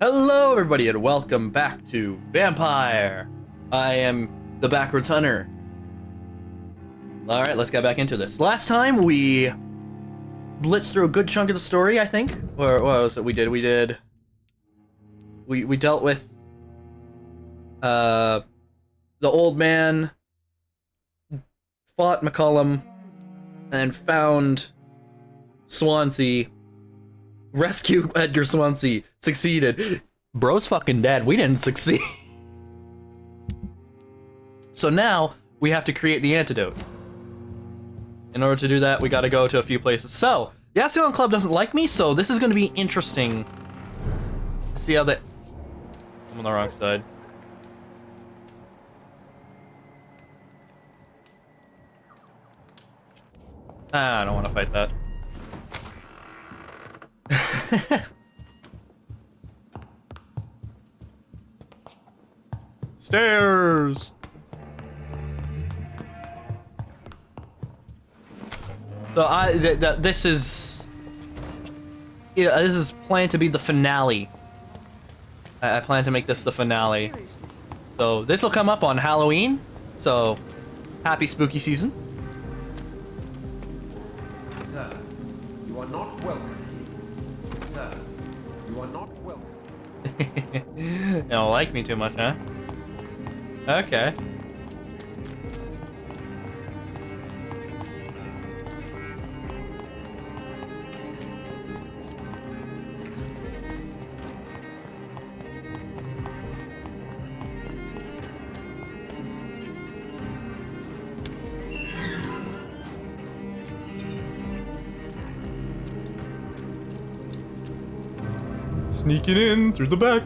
Hello everybody and welcome back to Vampyr. I am the Backwards Hunter. Alright, let's get back into this. Last time we blitzed through a good chunk of the story, I think. Or what was it we did? We dealt with the old man, fought McCollum, and found Swansea. Rescue Edgar Swansea. Succeeded. Bro's fucking dead. We didn't succeed. So now, we have to create the antidote. In order to do that, we gotta go to a few places. So, the Ascalon Club doesn't like me, so this is gonna be interesting. See how that... I'm on the wrong side. I don't want to fight that. Stairs. So this is planned to be the finale. I plan to make this the finale. So this will come up on Halloween. So happy spooky season. Sir, you are not welcome. Sir, you are not welcome. You don't like me too much, huh? Okay. Sneaking in through the back.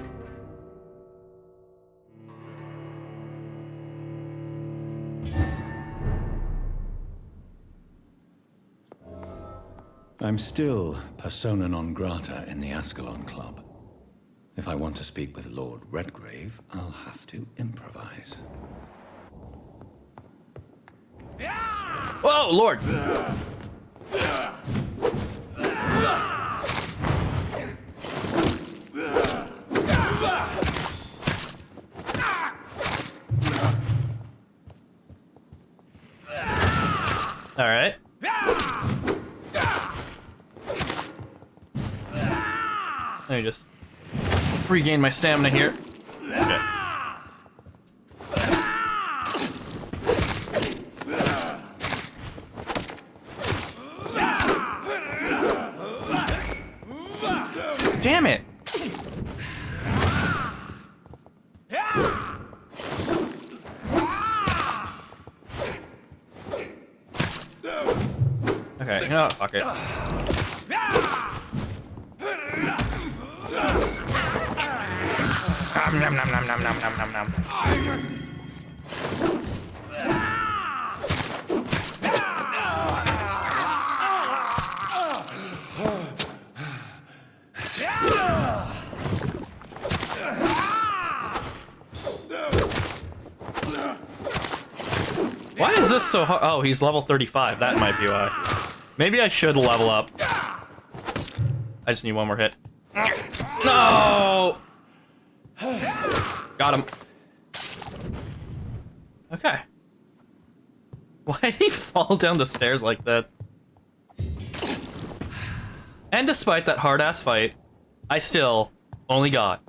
I'm still persona non grata in the Ascalon Club. If I want to speak with Lord Redgrave, I'll have to improvise. Whoa, Lord! All right. Let me just regain my stamina here. Okay. Damn it! Okay, you know what? Fuck it. Nom, nom, nom, nom, nom, nom, nom, nom. Why is this so hard? Oh, he's level 35. That might be why. Maybe I should level up. I just need one more hit. No! Got him. Okay. Why did he fall down the stairs like that? And despite that hard-ass fight, I still only got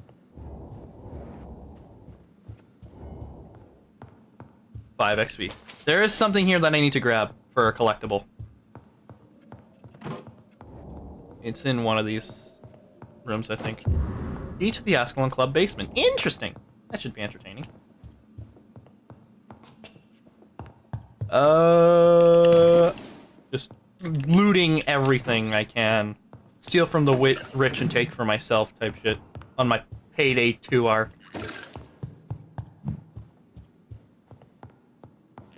5 XP. There is something here that I need to grab for a collectible. It's in one of these rooms, I think. Key to the Ascalon Club basement. Interesting. That should be entertaining. Just looting everything I can. Steal from the rich and take for myself type shit. On my Payday 2 arc.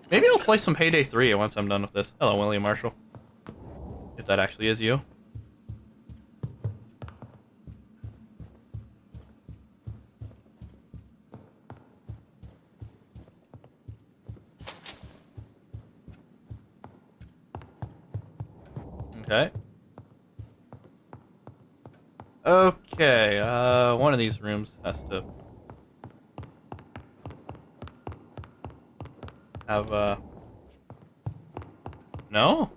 Maybe I'll play some Payday 3 once I'm done with this. Hello, William Marshall. If that actually is you. Okay. Okay, one of these rooms has to have no?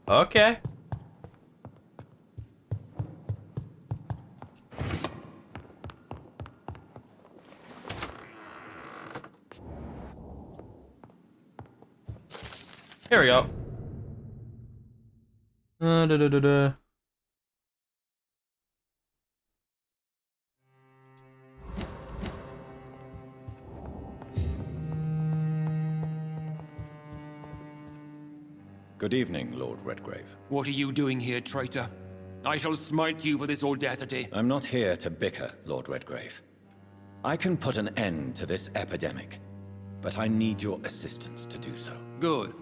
Okay. Here we go. Da, da, da, da. Good evening, Lord Redgrave. What are you doing here, traitor? I shall smite you for this audacity. I'm not here to bicker, Lord Redgrave. I can put an end to this epidemic, but I need your assistance to do so. Good.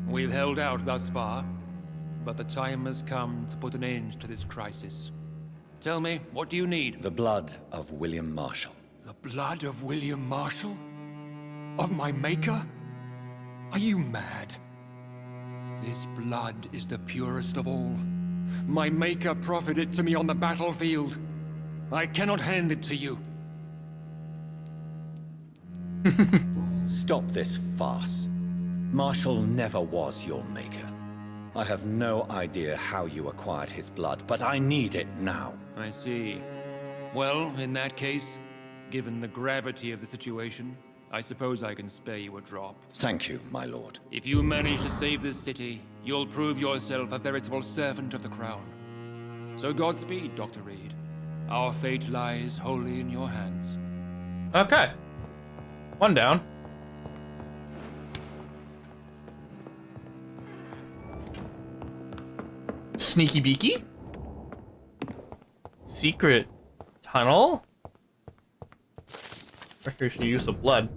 We've held out thus far, but the time has come to put an end to this crisis. Tell me, what do you need? The blood of William Marshall. The blood of William Marshall? Of my maker? Are you mad? This blood is the purest of all. My maker proffered it to me on the battlefield. I cannot hand it to you. Stop this farce. Marshall never was your maker. I have no idea how you acquired his blood, but I need it now. I see. Well, in that case, given the gravity of the situation, I suppose I can spare you a drop. Thank you, my lord. If you manage to save this city, you'll prove yourself a veritable servant of the crown. So Godspeed, Dr. Reed. Our fate lies wholly in your hands. Okay. One down. Sneaky beaky? Secret tunnel? Recreational use of blood.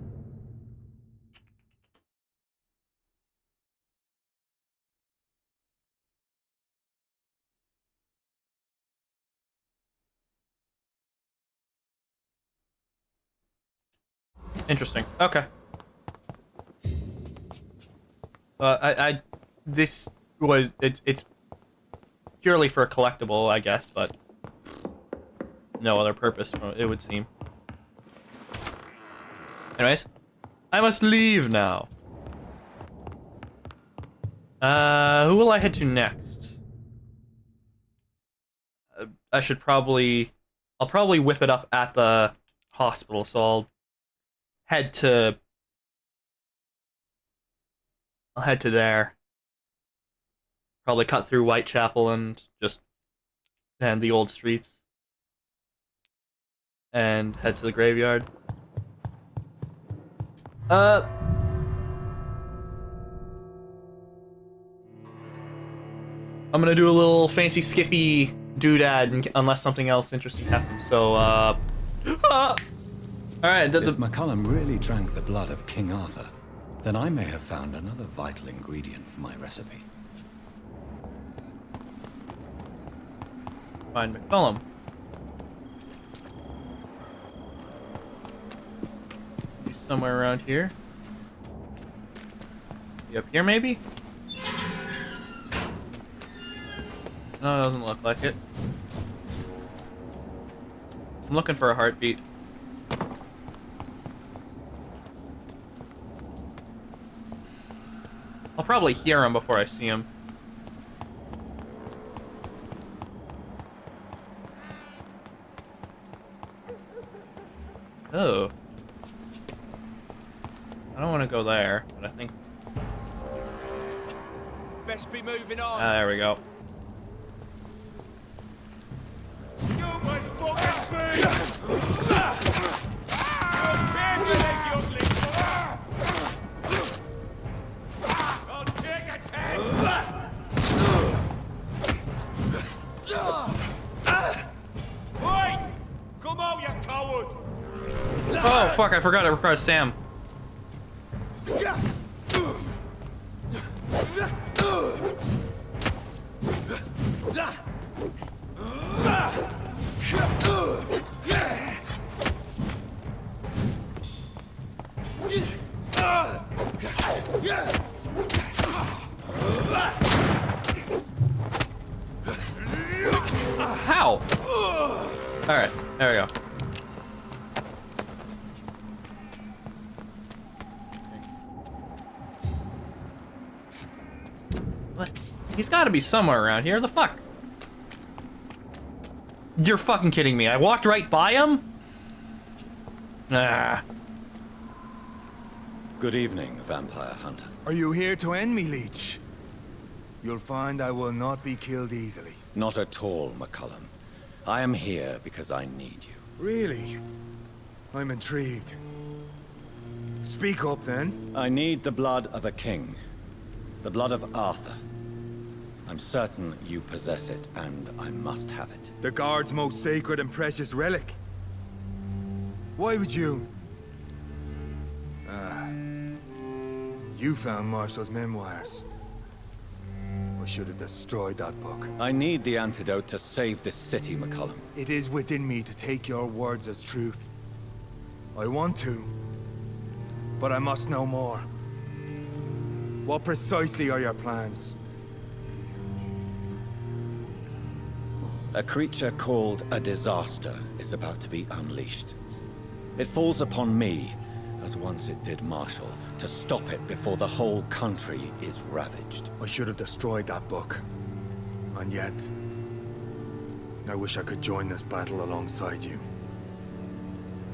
Interesting. Okay. This was it's purely for a collectible, I guess, but no other purpose, it would seem. Anyways, I must leave now. Who will I head to next? I'll probably whip it up at the hospital, so I'll head to there. Probably cut through Whitechapel and the old streets. And head to the graveyard. I'm gonna do a little fancy skippy doodad unless something else interesting happens. So, alright. If McCullum really drank the blood of King Arthur, then I may have found another vital ingredient for my recipe. Find McCullum. He's somewhere around here. You up here, maybe? No, it doesn't look like it. I'm looking for a heartbeat. I'll probably hear him before I see him. Oh. I don't want to go there, but I think... Best be moving on. there we go. You my fucking beast! I'll take its head! Oi! Come out, you coward! Oh, fuck, I forgot it requires Sam. Alright, there we go. What? He's gotta be somewhere around here. The fuck? You're fucking kidding me. I walked right by him? Ah. Good evening, vampire hunter. Are you here to end me, Leech? You'll find I will not be killed easily. Not at all, McCullum. I am here because I need you. Really? I'm intrigued. Speak up, then. I need the blood of a king. The blood of Arthur. I'm certain you possess it, and I must have it. The Guard's most sacred and precious relic. Why would you... You found Marshall's memoirs. I should have destroyed that book. I need the antidote to save this city, McCullum. It is within me to take your words as truth. I want to, but I must know more. What precisely are your plans? A creature called a disaster is about to be unleashed. It falls upon me, as once it did Marshall, to stop it before the whole country is ravaged. I should have destroyed that book. And yet... I wish I could join this battle alongside you.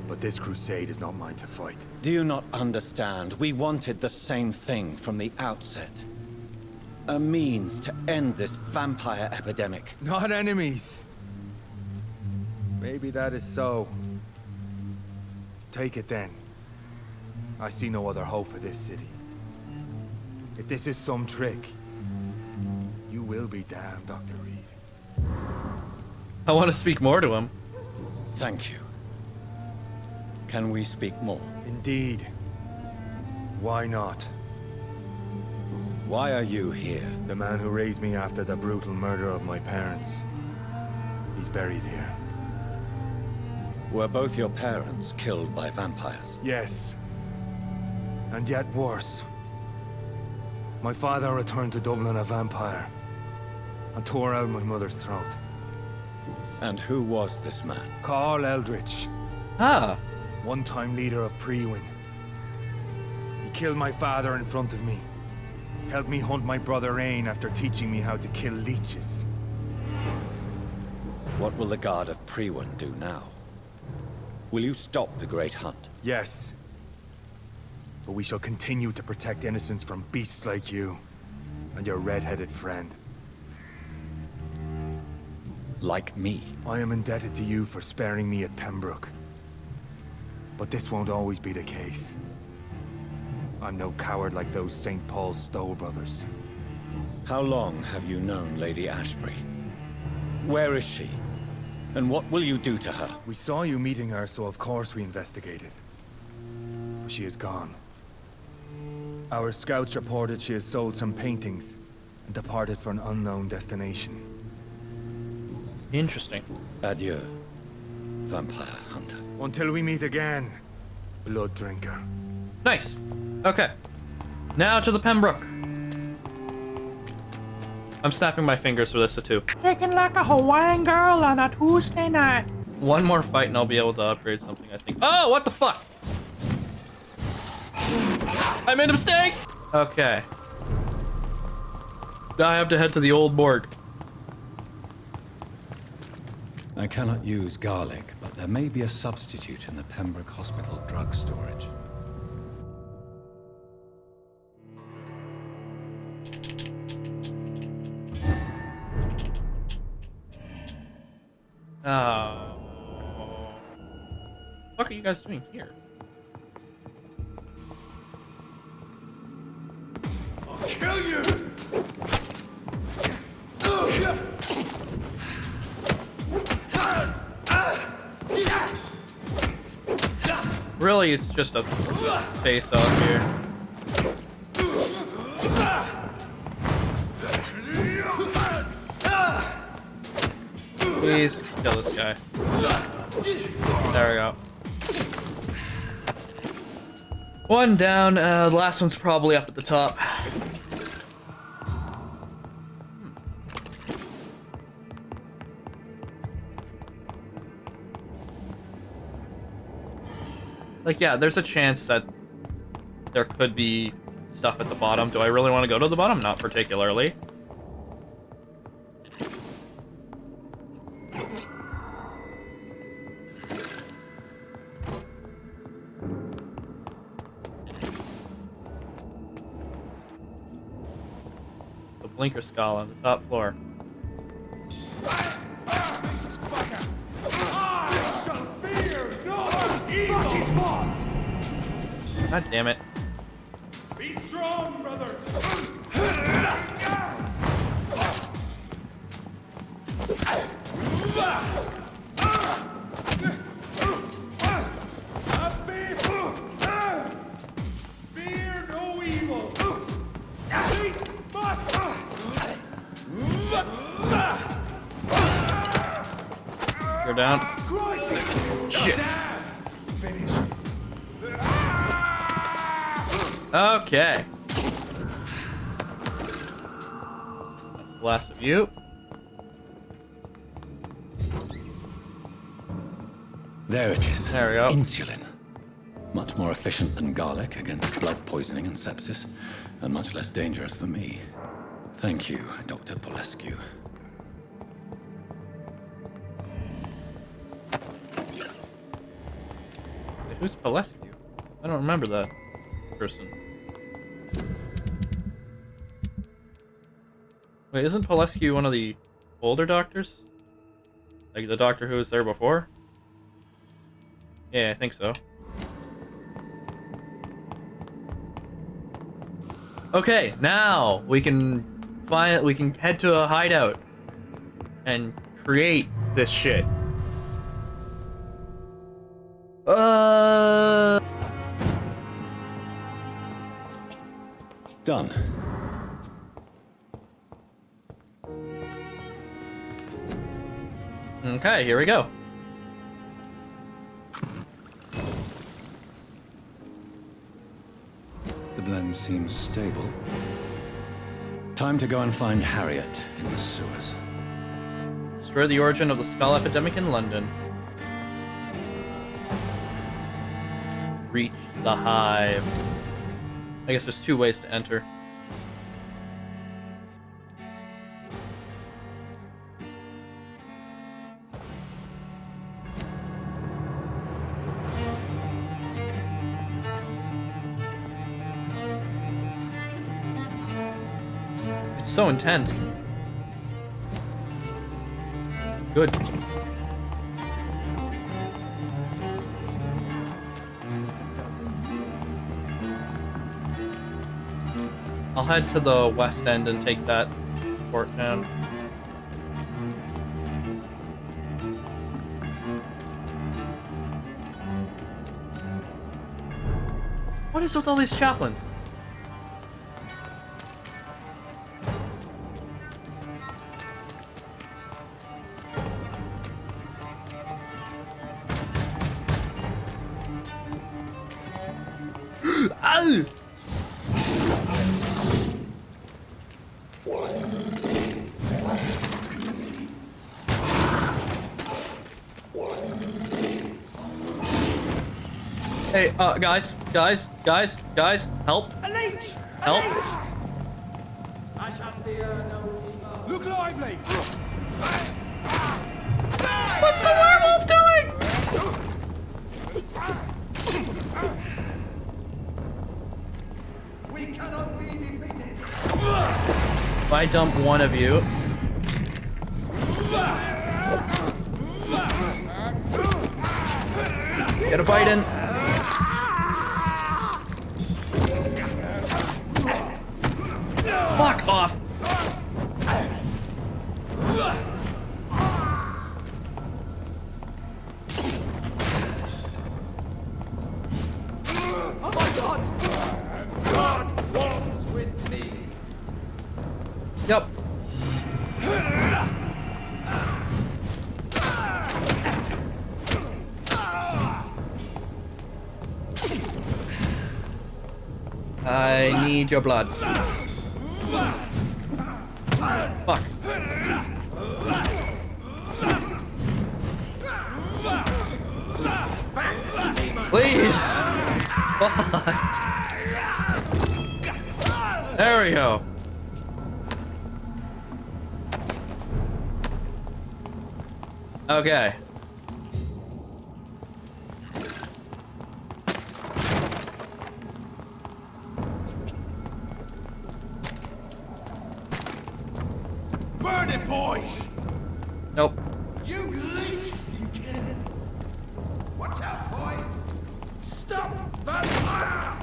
But this crusade is not mine to fight. Do you not understand? We wanted the same thing from the outset. A means to end this vampire epidemic. Not enemies! Maybe that is so. Take it then. I see no other hope for this city. If this is some trick, you will be damned, Dr. Reed. I want to speak more to him. Thank you. Can we speak more? Indeed. Why not? Why are you here? The man who raised me after the brutal murder of my parents. He's buried here. Were both your parents killed by vampires? Yes. And yet worse. My father returned to Dublin a vampire and tore out my mother's throat. And who was this man? Carl Eldritch, Ah. one-time leader of Prewin. He killed my father in front of me. Helped me hunt my brother Ain after teaching me how to kill leeches. What will the Guard of Prewin do now? Will you stop the Great Hunt? Yes. But we shall continue to protect innocents from beasts like you and your red-headed friend. Like me? I am indebted to you for sparing me at Pembroke. But this won't always be the case. I'm no coward like those St. Paul's Stowe brothers. How long have you known Lady Ashbury? Where is she? And what will you do to her? We saw you meeting her, so of course we investigated. But she is gone. Our scouts reported she has sold some paintings and departed for an unknown destination. Interesting. Adieu, vampire hunter. Until we meet again, blood drinker. Nice. Okay. Now to the Pembroke. I'm snapping my fingers for this too. Looking like a Hawaiian girl on a Tuesday night. One more fight and I'll be able to upgrade something, I think. Oh, what the fuck? I made a mistake! Okay. Now I have to head to the old morgue. I cannot use garlic, but there may be a substitute in the Pembroke Hospital drug storage. Oh. What are you guys doing here? I'll kill you! Really, it's just a face-off here. Please kill this guy. There we go. One down. The last one's probably up at the top. Like, yeah, there's a chance that there could be stuff at the bottom. Do I really want to go to the bottom? Not particularly. The blinker skull on the top floor. God damn it. Be strong, brothers! Fear no evil! Beast must! You're down. Shit. Finish. Okay. That's the last of you. There it is. There we go. Insulin. Much more efficient than garlic against blood poisoning and sepsis, and much less dangerous for me. Thank you, Dr. Polescu. Wait, who's Polescu? I don't remember that person. Wait, isn't Polescu one of the older doctors? Like the doctor who was there before? Yeah, I think so. Okay, now we can head to a hideout and create this shit. Done. Okay, here we go. The blend seems stable. Time to go and find Harriet in the sewers. Destroy the origin of the skull epidemic in London. Reach the hive. I guess there's two ways to enter. It's so intense. Good. I'll head to the west end and take that fort down. What is with all these chaplains? Ow! Hey, guys, help. Help. Look lively! What's the werewolf doing? We cannot be defeated! If I dump one of you. Get a bite in. Fuck off. Oh my God! God walks with me! Yep. I need your blood. Fuck. Please! Fuck. There we go. Okay. Burn it, boys! Nope. You leeches, you get it? Watch out, boys! Stop that fire!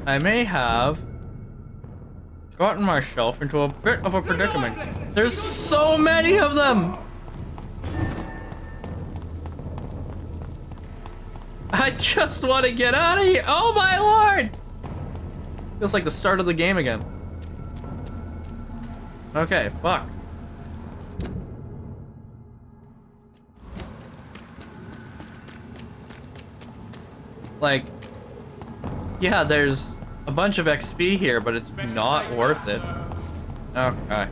I may have gotten myself into a bit of a predicament. There's so many of them! I just want to get out of here! Oh my lord! Feels like the start of the game again. Okay, fuck. Like, yeah, there's a bunch of XP here, but it's not worth it. Okay.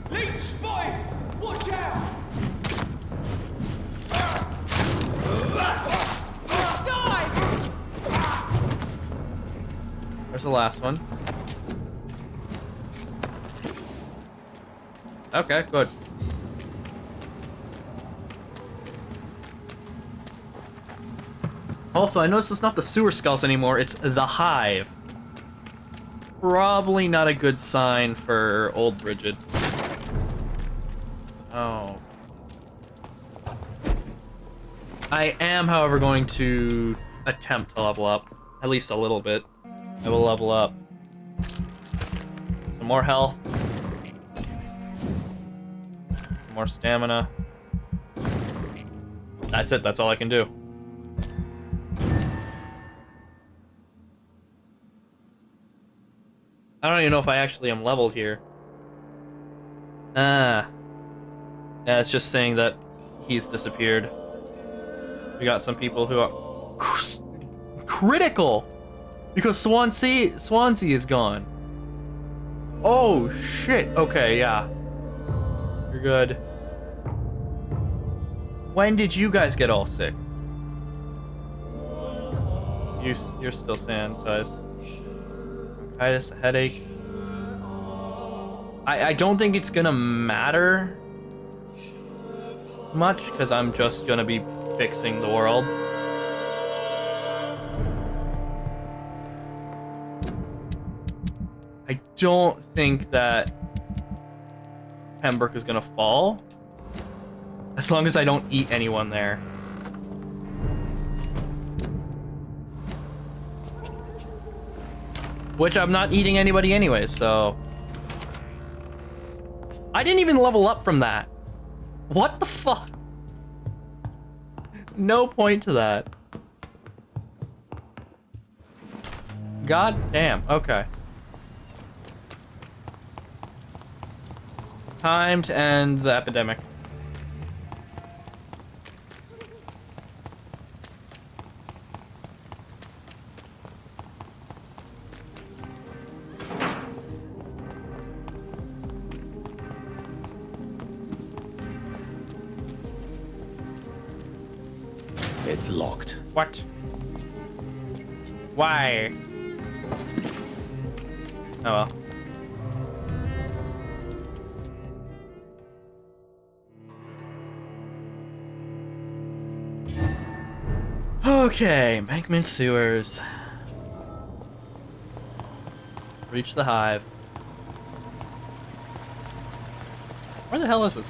Leech spotted! Watch out! There's the last one. Okay, good. Also, I noticed it's not the sewer skulls anymore, it's the hive. Probably not a good sign for old Bridget. Oh. I am, however, going to attempt to level up. At least a little bit. I will level up. Some more health. Some more stamina. That's it, that's all I can do. I don't even know if I actually am leveled here. Ah. Yeah, it's just saying that he's disappeared. We got some people who are critical because Swansea is gone. Oh shit. Okay, yeah. You're good. When did you guys get all sick? You're still sanitized. Bronchitis, a headache. I don't think it's gonna matter much because I'm just gonna be fixing the world. I don't think that Pembroke is gonna fall as long as I don't eat anyone there. Which I'm not eating anybody anyway, so... I didn't even level up from that. What the fuck? No point to that. God damn, okay. Time to end the epidemic. It's locked. What? Why? Oh well. Okay, embankment sewers. Reach the hive. Where the hell is this?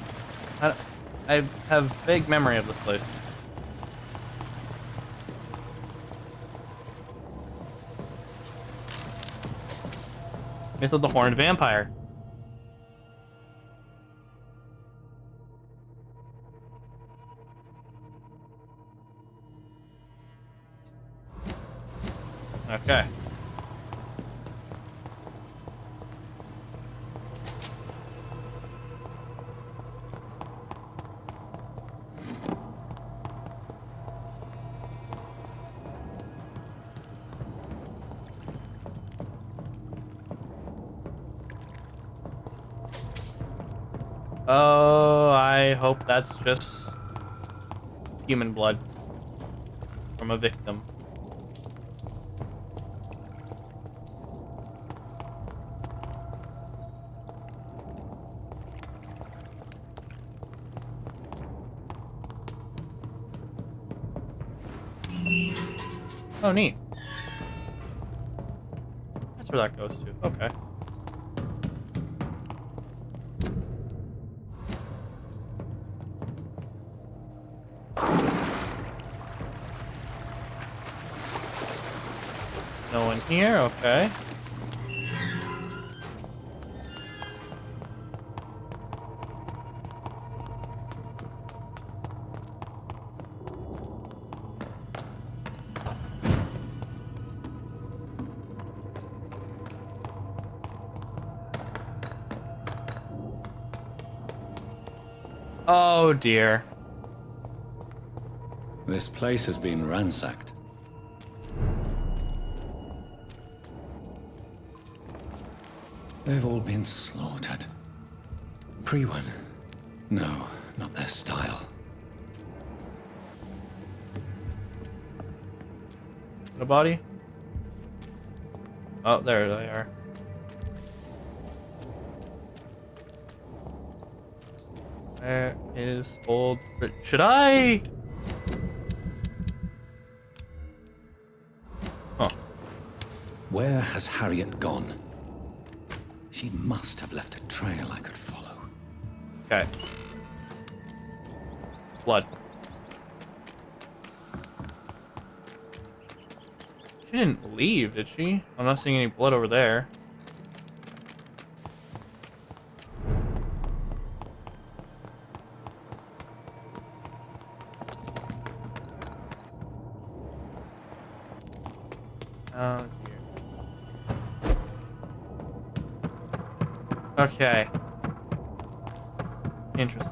I have vague memory of this place. Myth of the Horned Vampire. Okay. Oh, I hope that's just human blood from a victim. Oh, neat. That's where that goes to. Okay. No one here? Okay. Oh dear. This place has been ransacked. They've all been slaughtered. Pre-one? No, not their style. The body? Oh, there they are. Where is old... Should I? Huh. Where has Harriet gone? She must have left a trail I could follow. Okay. Blood. She didn't leave, did she? I'm not seeing any blood over there. Oh dear. Okay. Interesting.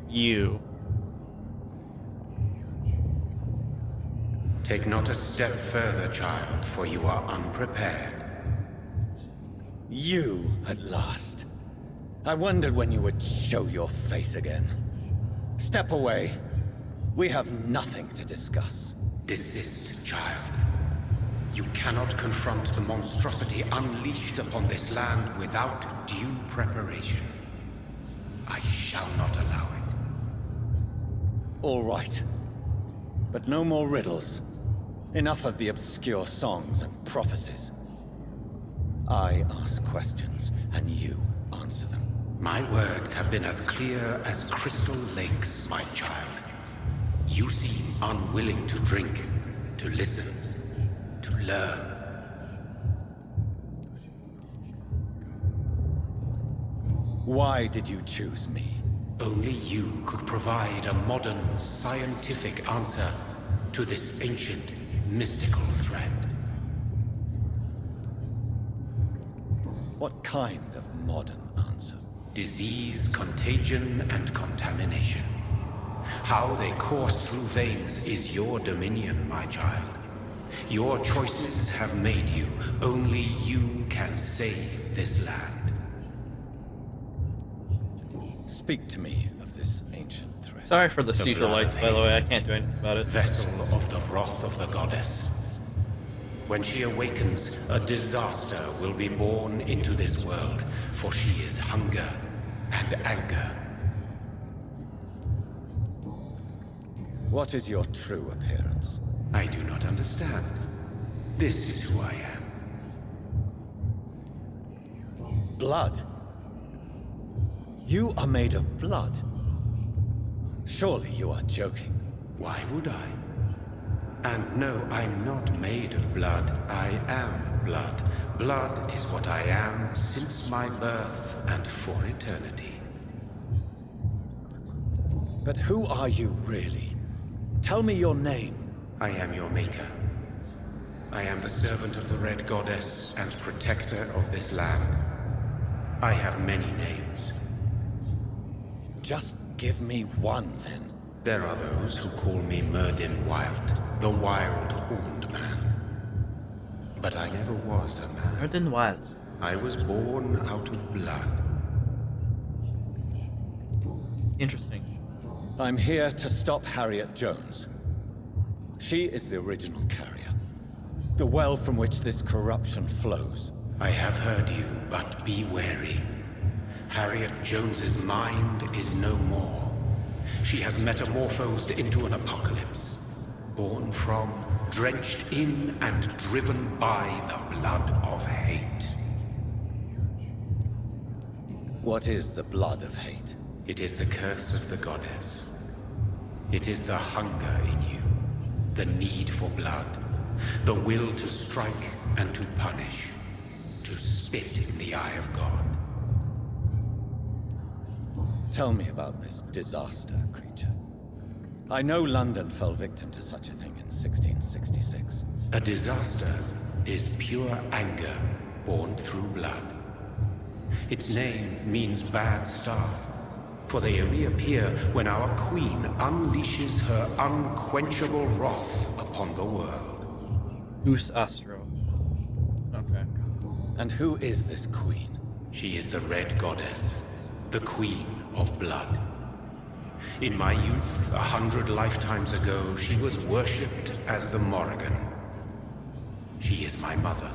You. Take not a step further, child, for you are unprepared. You, at last. I wondered when you would show your face again. Step away. We have nothing to discuss. Desist, child. You cannot confront the monstrosity unleashed upon this land without due preparation. I shall not allow it. All right. But no more riddles. Enough of the obscure songs and prophecies. I ask questions, and you answer them. My words have been as clear as crystal lakes, my child. You seem unwilling to drink, to listen, to learn. Why did you choose me? Only you could provide a modern, scientific answer to this ancient, mystical threat. What kind of modern answer? Disease, contagion, and contamination. How they course through veins is your dominion, my child. Your choices have made you. Only you can save this land. Speak to me of this ancient threat. Sorry for the seizure blood lights, of by the way. I can't do anything about it. Vessel of the wrath of the goddess. When she awakens, a disaster will be born into this world, for she is hunger and anger. What is your true appearance? I do not understand. This is who I am. Blood? You are made of blood. Surely you are joking. Why would I? And no, I'm not made of blood. I am blood. Blood is what I am since my birth and for eternity. But who are you really? Tell me your name. I am your maker. I am the servant of the Red Goddess and protector of this land. I have many names. Just give me one, then. There are those who call me Merdin Wild, the Wild Horned Man. But I never was a man. Merdin Wild. I was born out of blood. Interesting. I'm here to stop Harriet Jones. She is the original carrier. The well from which this corruption flows. I have heard you, but be wary. Harriet Jones's mind is no more. She has metamorphosed into an apocalypse. Born from, drenched in, and driven by the blood of hate. What is the blood of hate? It is the curse of the goddess. It is the hunger in you, the need for blood, the will to strike and to punish, to spit in the eye of God. Tell me about this disaster, creature. I know London fell victim to such a thing in 1666. A disaster is pure anger born through blood. Its name means bad star, for they only appear when our queen unleashes her unquenchable wrath upon the world. Goose Astro. Okay. And who is this queen? She is the Red Goddess, the Queen of Blood. In my youth, 100 lifetimes ago, she was worshipped as the Morrigan. She is my mother.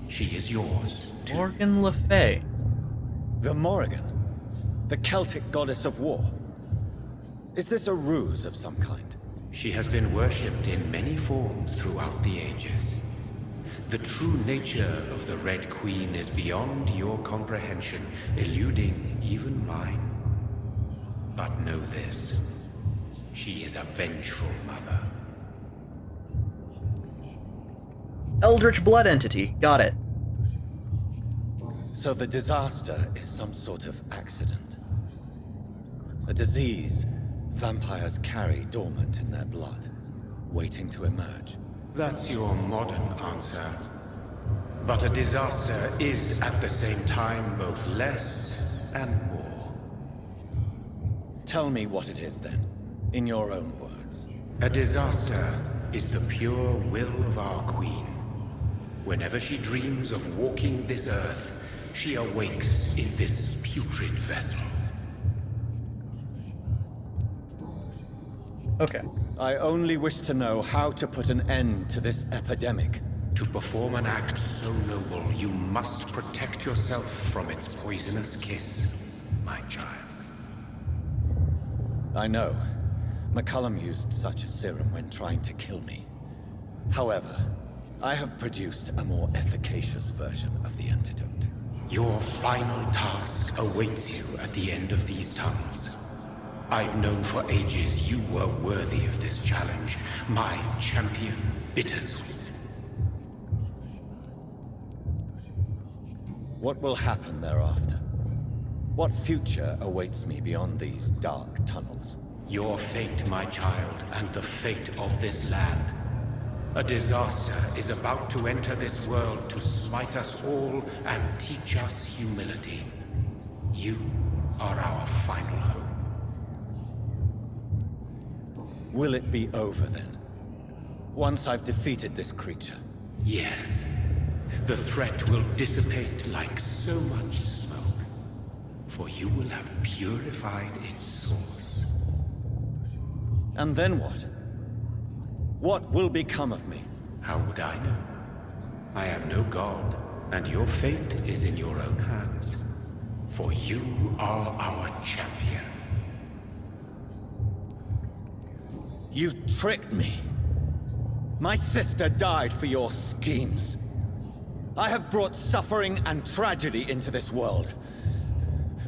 She is yours, too. Morgan Le Fay. The Morrigan? The Celtic goddess of war? Is this a ruse of some kind? She has been worshipped in many forms throughout the ages. The true nature of the Red Queen is beyond your comprehension, eluding even mine. But know this. She is a vengeful mother. Eldritch blood entity. Got it. So the disaster is some sort of accident. A disease vampires carry dormant in their blood, waiting to emerge. That's your modern answer. But a disaster is at the same time both less and more. Tell me what it is then, in your own words. A disaster is the pure will of our queen. Whenever she dreams of walking this earth, she awakes in this putrid vessel. Okay. I only wish to know how to put an end to this epidemic. To perform an act so noble, you must protect yourself from its poisonous kiss, my child. I know. McCullum used such a serum when trying to kill me. However, I have produced a more efficacious version of the antidote. Your final task awaits you at the end of these tunnels. I've known for ages you were worthy of this challenge, my champion, Bittersweet. What will happen thereafter? What future awaits me beyond these dark tunnels? Your fate, my child, and the fate of this land. A disaster is about to enter this world to smite us all and teach us humility. You are our final hope. Will it be over then? Once I've defeated this creature? Yes. The threat will dissipate like so much smoke, for you will have purified its source. And then what? What will become of me? How would I know? I am no god, and your fate is in your own hands. For you are our champion. You tricked me. My sister died for your schemes. I have brought suffering and tragedy into this world.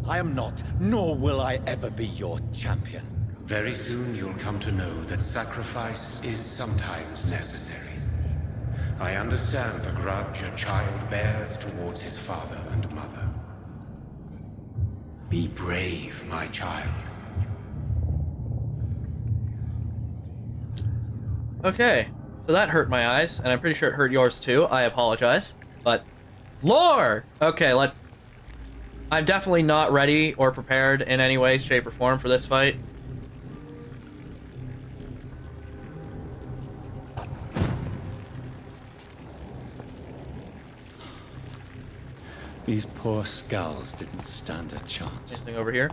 I am not, nor will I ever be your champion. Very soon you'll come to know that sacrifice is sometimes necessary. I understand the grudge a child bears towards his father and mother. Be brave, my child. Okay. So that hurt my eyes, and I'm pretty sure it hurt yours too. I apologize. But lore! Okay, I'm definitely not ready or prepared in any way, shape, or form for this fight. These poor skulls didn't stand a chance. Anything over here?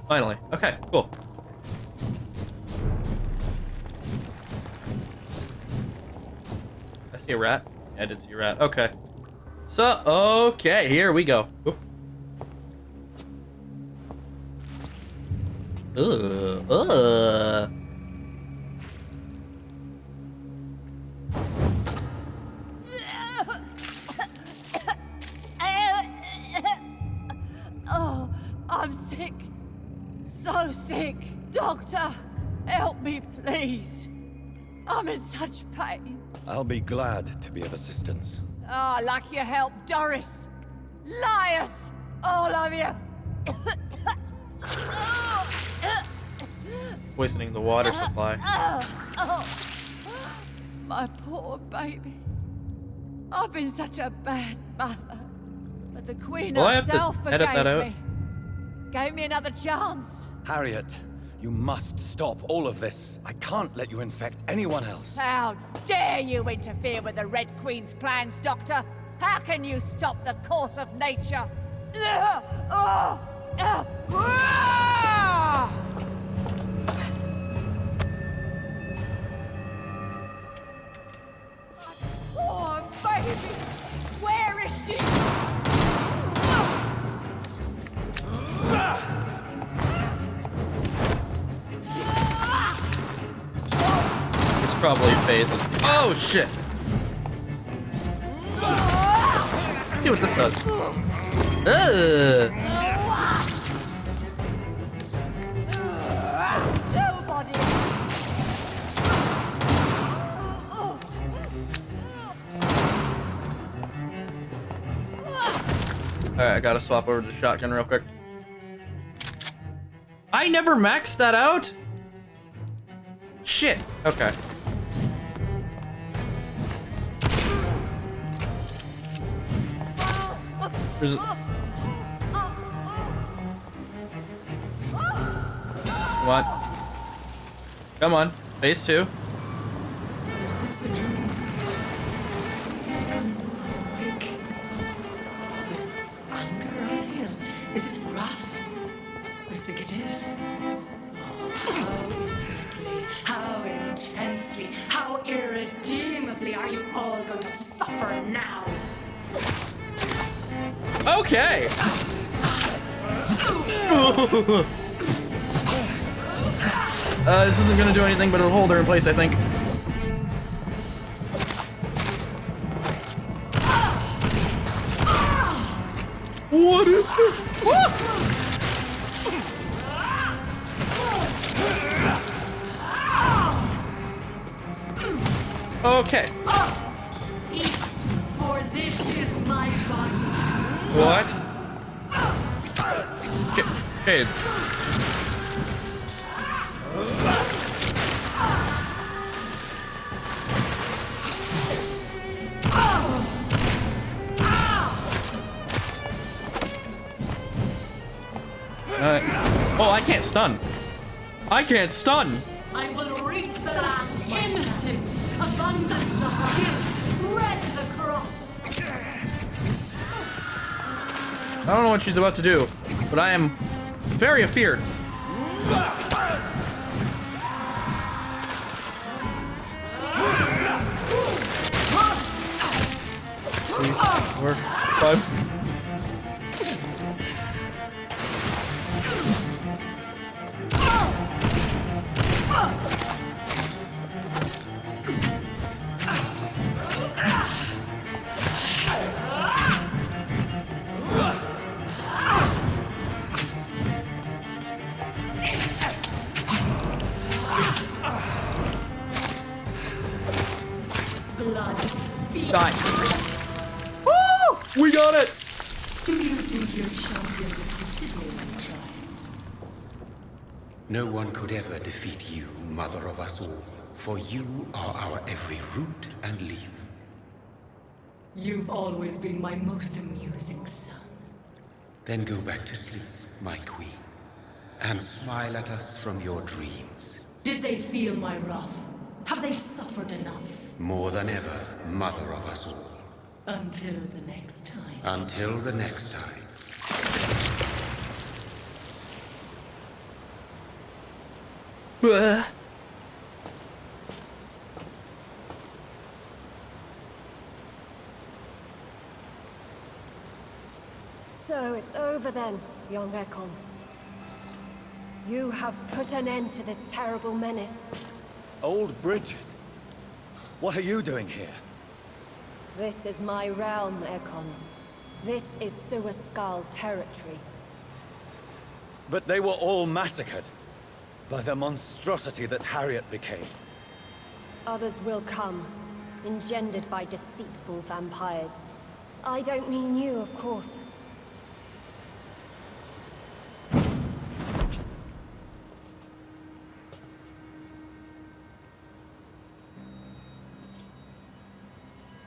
Finally. Okay, cool. I see a rat. Yeah, I did see a rat. Okay. So, okay, here we go. Oop. Ugh. Oh, I'm sick. So sick. Doctor, help me, please. I'm in such pain. I'll be glad to be of assistance. Ah, like your help, Doris. Liars, all of you. Poisoning the water supply. My poor baby. I've been such a bad mother. But the Queen Well, I have to herself edit that out. forgave me. Gave me another chance. Harriet, you must stop all of this. I can't let you infect anyone else. How dare you interfere with the Red Queen's plans, Doctor? How can you stop the course of nature? Poor baby! Where is she? This probably phases. Oh shit! Let's see what this does. Ugh. Nobody. Alright, I gotta swap over to the shotgun real quick. I never maxed that out? Shit. Okay. There's a... What? Come on. Phase 2. Is this a dream? Awake? Is this anger I feel? Is it wrath? I think it is. Oh, how vividly, how intensely, how irredeemably are you all going to suffer now? Okay. This isn't gonna do anything, but it'll hold her in place, I think. What is this? Okay. Eat, for this is my body. What? Shades. Oh, I can't stun. I can't stun. I will reap such innocence, abundance of guilt, spread the crop. I don't know what she's about to do, but I am very afeared. 3, 4, 5. Blood, feet. Die. Woo! We got it! Do you think your champion defeated me, my child? No one could ever defeat you, mother of us all, for you are our every root and leaf. You've always been my most amusing son. Then go back to sleep, my queen, and smile at us from your dreams. Did they feel my wrath? Have they suffered enough? More than ever, mother of us all. Until the next time. Until the next time. So it's over then, young Ekon. You have put an end to this terrible menace. Old Bridget? What are you doing here? This is my realm, Ekon. This is Suascal territory. But they were all massacred by the monstrosity that Harriet became. Others will come, engendered by deceitful vampires. I don't mean you, of course.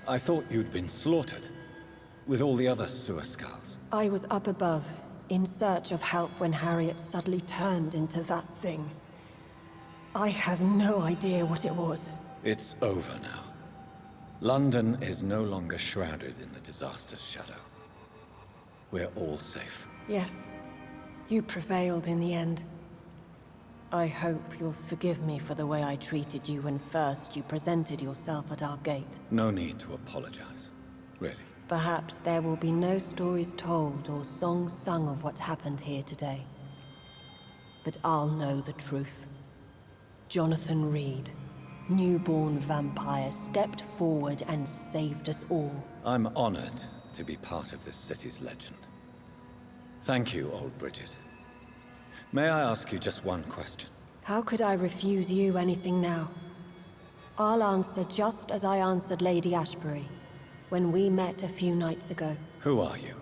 I thought you'd been slaughtered, with all the other Suascals. I was up above, in search of help when Harriet suddenly turned into that thing. I have no idea what it was. It's over now. London is no longer shrouded in the disaster's shadow. We're all safe. Yes, you prevailed in the end. I hope you'll forgive me for the way I treated you when first you presented yourself at our gate. No need to apologize, really. Perhaps there will be no stories told or songs sung of what happened here today. But I'll know the truth. Jonathon Reed, newborn vampire, stepped forward and saved us all. I'm honored to be part of this city's legend. Thank you, old Bridget. May I ask you just one question? How could I refuse you anything now? I'll answer just as I answered Lady Ashbury when we met a few nights ago. Who are you?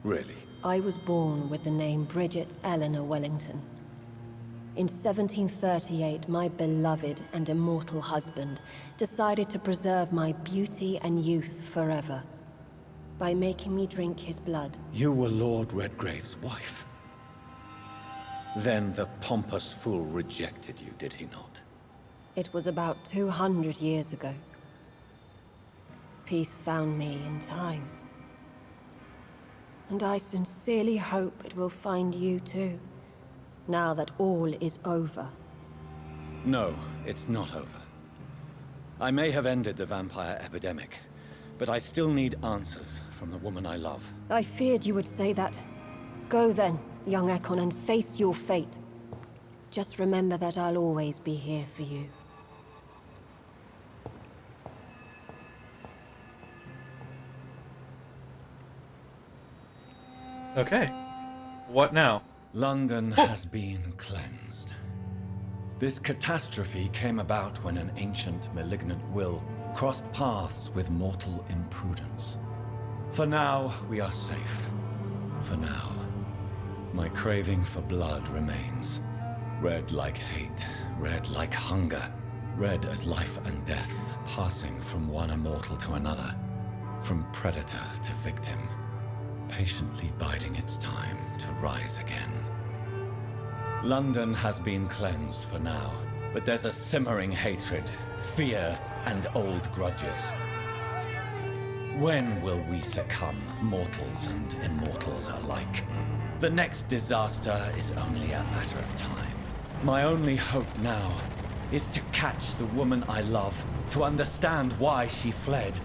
Really? I was born with the name Bridget Eleanor Wellington. In 1738, my beloved and immortal husband decided to preserve my beauty and youth forever by making me drink his blood. You were Lord Redgrave's wife. Then the pompous fool rejected you, did he not? It was about 200 years ago. Peace found me in time. And I sincerely hope it will find you too, now that all is over. No, it's not over. I may have ended the vampire epidemic, but I still need answers from the woman I love. I feared you would say that. Go then, young Ekon, and face your fate. Just remember that I'll always be here for you. Okay. What now? London has been cleansed. This catastrophe came about when an ancient malignant will crossed paths with mortal imprudence. For now, we are safe. For now. My craving for blood remains. Red like hate, red like hunger, red as life and death, passing from one immortal to another, from predator to victim, patiently biding its time to rise again. London has been cleansed for now, but there's a simmering hatred, fear, and old grudges. When will we succumb, mortals and immortals alike? The next disaster is only a matter of time. My only hope now is to catch the woman I love, to understand why she fled,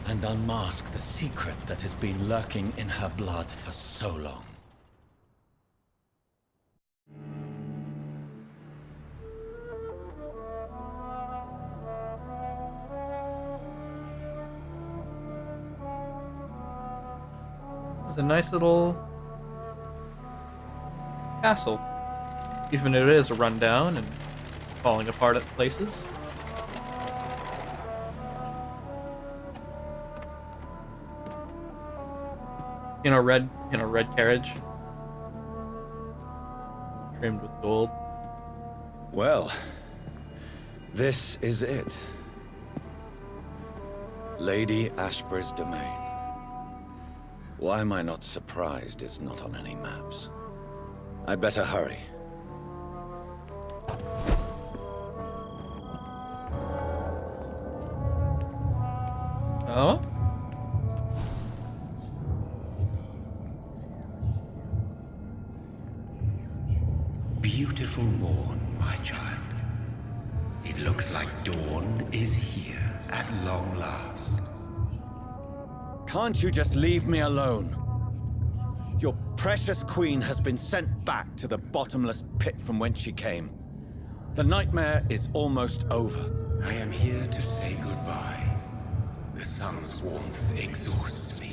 and unmask the secret that has been lurking in her blood for so long. It's a nice little castle, even if it is a rundown and falling apart at places. In a red carriage, trimmed with gold. Well, this is it. Lady Ashbury's domain. Why am I not surprised it's not on any maps? I'd better hurry. Oh? Beautiful morn, my child. It looks like dawn is here at long last. Can't you just leave me alone? Your precious queen has been sent back to the bottomless pit from whence she came. The nightmare is almost over. I am here to say goodbye. The sun's warmth exhausts me.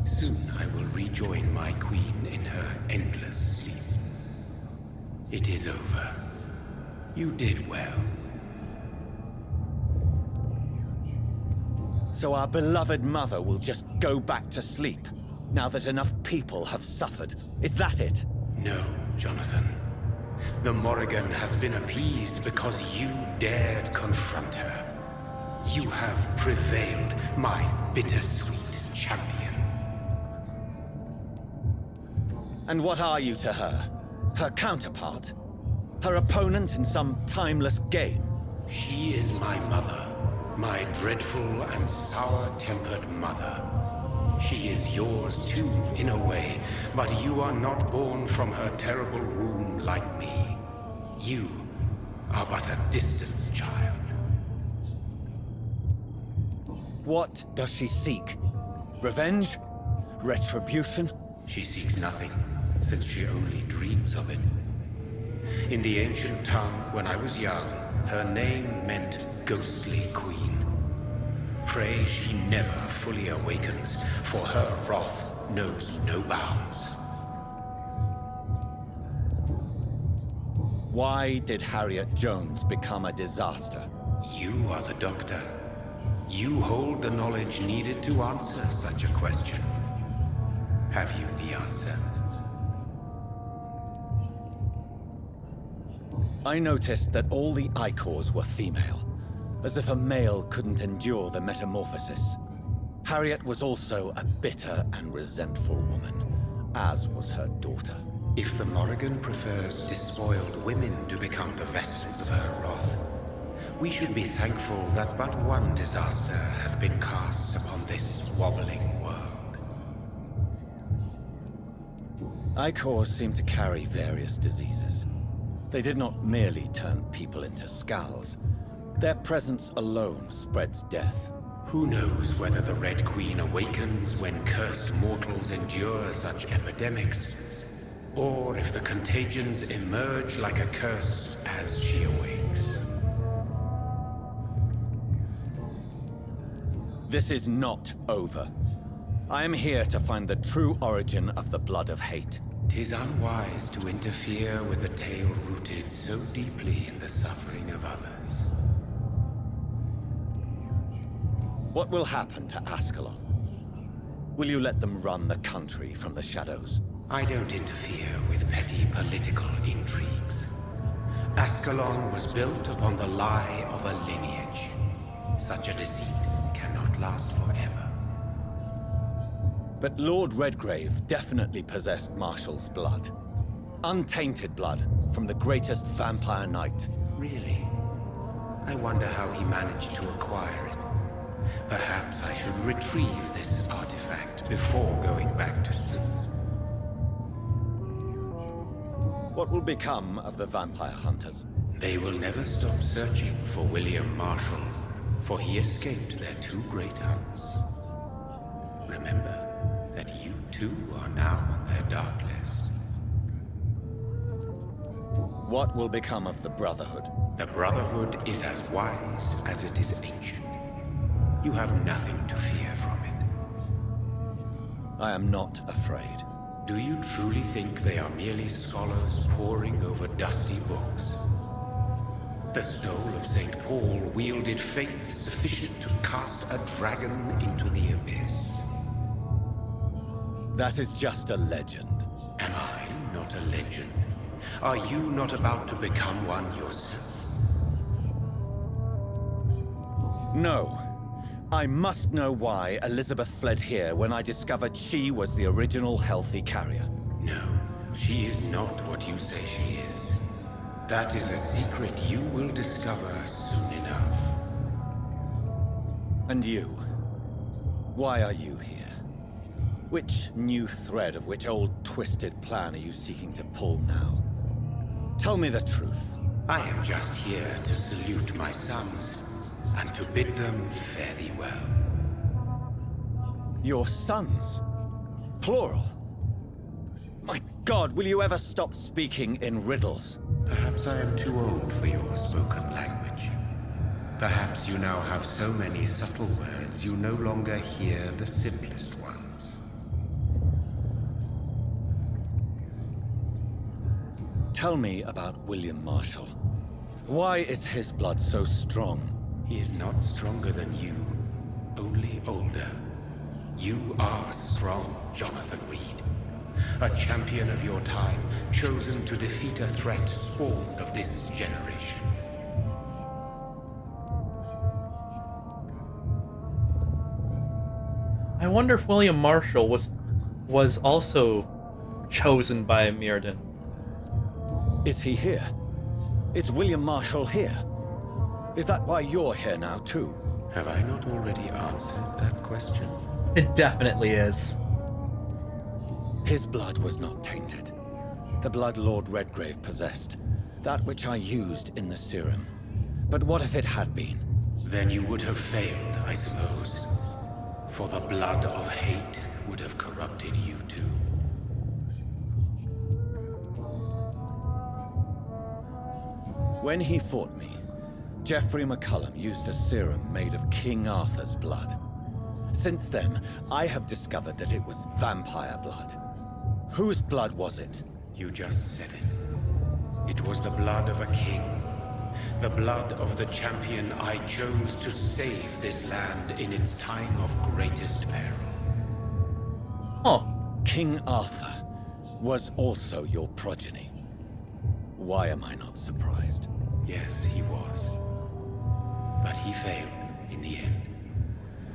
Soon I will rejoin my queen in her endless sleep. It is over. You did well. So our beloved mother will just go back to sleep, now that enough people have suffered. Is that it? No, Jonathon. The Morrigan has been appeased because you dared confront her. You have prevailed, my bittersweet champion. And what are you to her? Her counterpart? Her opponent in some timeless game? She is my mother, my dreadful and sour-tempered mother. She is yours too, in a way, but you are not born from her terrible womb like me. You are but a distant child. What does she seek? Revenge? Retribution? She seeks nothing, since she only dreams of it. In the ancient tongue, when I was young, her name meant Ghostly Queen. Pray she never fully awakens, for her wrath knows no bounds. Why did Harriet Jones become a disaster? You are the doctor. You hold the knowledge needed to answer such a question. Have you the answer? I noticed that all the Icors were female, as if a male couldn't endure the metamorphosis. Harriet was also a bitter and resentful woman, as was her daughter. If the Morrigan prefers despoiled women to become the vessels of her wrath, we should be thankful that but one disaster hath been cast upon this wobbling world. Icors seem to carry various diseases. They did not merely turn people into skulls. Their presence alone spreads death. Who knows whether the Red Queen awakens when cursed mortals endure such epidemics, or if the contagions emerge like a curse as she awakes. This is not over. I am here to find the true origin of the blood of hate. 'Tis unwise to interfere with a tale rooted so deeply in the suffering of others. What will happen to Ascalon? Will you let them run the country from the shadows? I don't interfere with petty political intrigues. Ascalon was built upon the lie of a lineage. Such a deceit cannot last forever. But Lord Redgrave definitely possessed Marshall's blood. Untainted blood from the greatest vampire knight. Really? I wonder how he managed to acquire it. Perhaps I should retrieve this artifact before going back to sleep. What will become of the vampire hunters? They will never stop searching for William Marshall, for he escaped their two great hunts. Remember that you too are now on their dark list. What will become of the Brotherhood? The Brotherhood is as wise as it is ancient. You have nothing to fear from it. I am not afraid. Do you truly think they are merely scholars poring over dusty books? The stole of St. Paul wielded faith sufficient to cast a dragon into the abyss. That is just a legend. Am I not a legend? Are you not about to become one yourself? No. I must know why Elizabeth fled here when I discovered she was the original healthy carrier. No, she is not what you say she is. That is a secret you will discover soon enough. And you? Why are you here? Which new thread of which old twisted plan are you seeking to pull now? Tell me the truth. I am just here to salute my sons, and to bid them fare thee well. Your sons? Plural? My God, will you ever stop speaking in riddles? Perhaps I am too old for your spoken language. Perhaps you now have so many subtle words you no longer hear the simplest ones. Tell me about William Marshall. Why is his blood so strong? He is not stronger than you, only older. You are strong, Jonathon Reed. A champion of your time, chosen to defeat a threat spawned of this generation. I wonder if William Marshall was also chosen by Mirrodin. Is he here? Is William Marshall here? Is that why you're here now, too? Have I not already answered that question? It definitely is. His blood was not tainted. The blood Lord Redgrave possessed. That which I used in the serum. But what if it had been? Then you would have failed, I suppose. For the blood of hate would have corrupted you too. When he fought me, Geoffrey McCullum used a serum made of King Arthur's blood. Since then, I have discovered that it was vampire blood. Whose blood was it? You just said it. It was the blood of a king. The blood of the champion I chose to save this land in its time of greatest peril. Huh. King Arthur was also your progeny. Why am I not surprised? Yes, he was. But he failed in the end.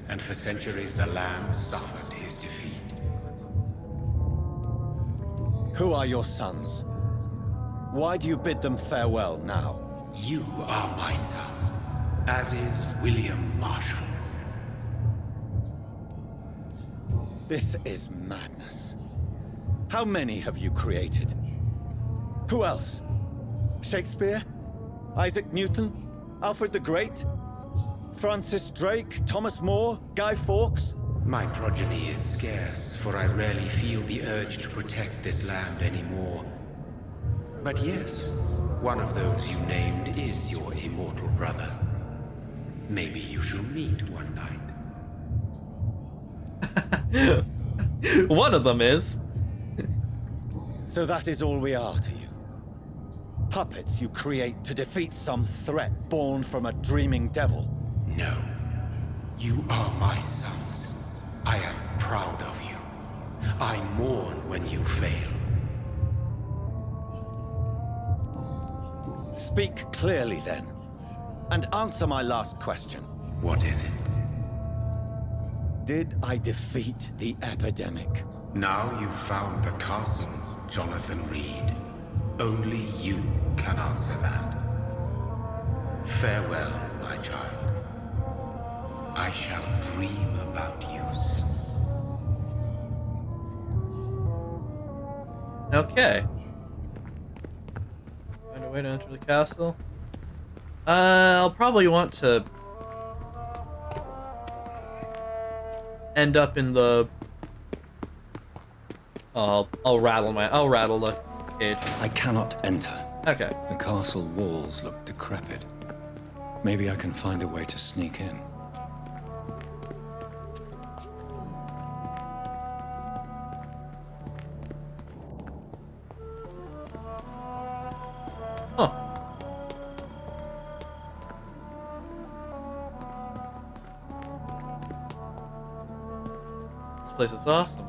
And for centuries the land suffered his defeat. Who are your sons? Why do you bid them farewell now? You are my son, as is William Marshall. This is madness. How many have you created? Who else? Shakespeare? Isaac Newton? Alfred the Great? Francis Drake? Thomas More? Guy Fawkes? My progeny is scarce, for I rarely feel the urge to protect this land anymore. But yes, one of those you named is your immortal brother. Maybe you shall meet one night. One of them is. So that is all we are to you? Puppets you create to defeat some threat born from a dreaming devil? No. You are my sons. I am proud of you. I mourn when you fail. Speak clearly then, and answer my last question. What is it? Did I defeat the epidemic? Now you've found the castle, Jonathon Reed. Only you can answer that. Farewell, my child. I shall dream about you soon. Okay. Find a way to enter the castle. I'll probably want to end up in the. Oh, I'll rattle the cage. I cannot enter. Okay. The castle walls look decrepit. Maybe I can find a way to sneak in. Huh. This place is awesome.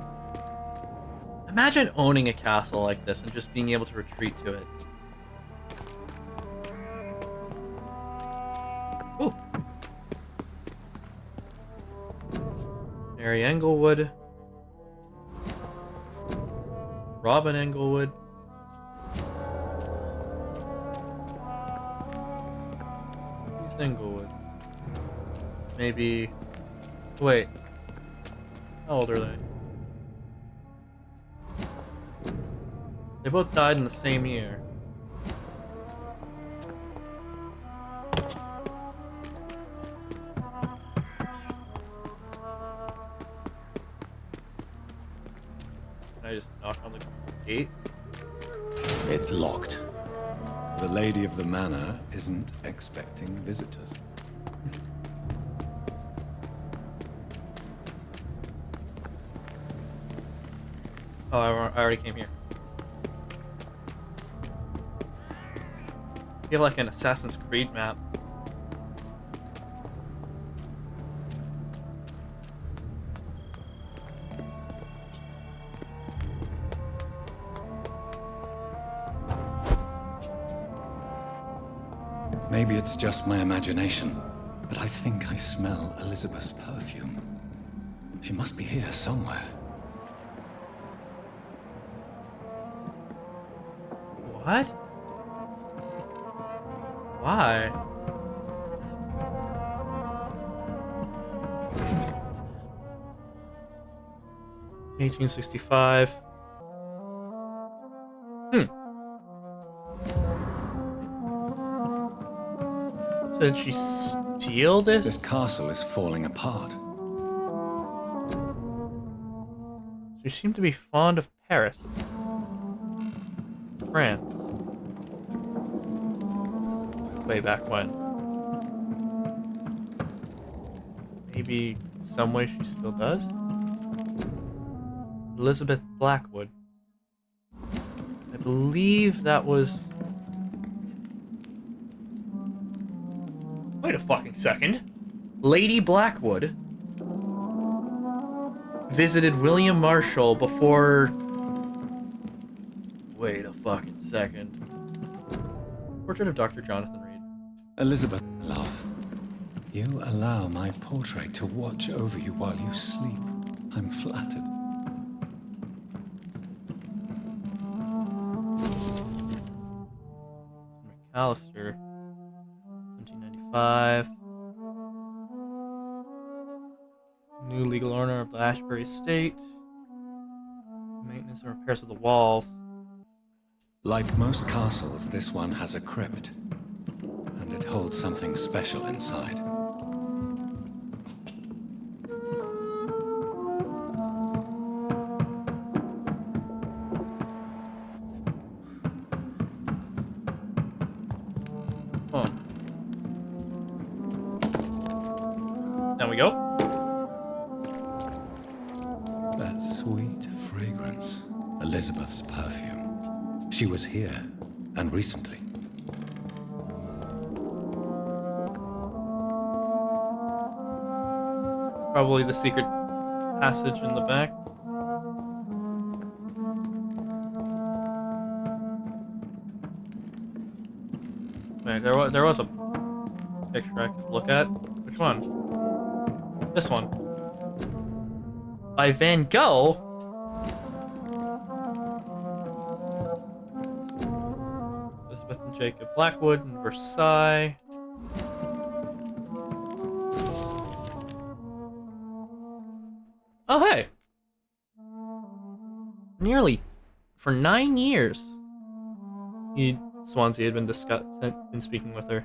Imagine owning a castle like this and just being able to retreat to it. Ooh. Mary Englewood. Robin Englewood. Who's Englewood? Maybe Wait. How old are they? They both died in the same year. Can I just knock on the gate? It's locked. The lady of the manor isn't expecting visitors. Oh, I already came here. You have like an Assassin's Creed map. Maybe it's just my imagination, but I think I smell Elizabeth's perfume. She must be here somewhere. What? Why? $1865. So did she steal this? This castle is falling apart. She seemed to be fond of Paris. France. Way back when. Maybe some way she still does? Elizabeth Blackwood. I believe that was... Wait a fucking second. Lady Blackwood visited William Marshall before... Wait a fucking second. Portrait of Dr. Jonathon Reed. Elizabeth, love, you allow my portrait to watch over you while you sleep. I'm flattered. McAllister. 1795. New legal owner of the Ashbury estate. Maintenance and repairs of the walls. Like most castles, this one has a crypt. And it holds something special inside. Huh. There we go. That sweet fragrance. Elizabeth's perfume. She was here, and recently. Probably the secret passage in the back. Wait, there was a picture I could look at. Which one? This one. By Van Gogh? Elizabeth and Jacob Blackwood in Versailles. Oh, hey! Nearly for 9 years, Swansea had been speaking with her.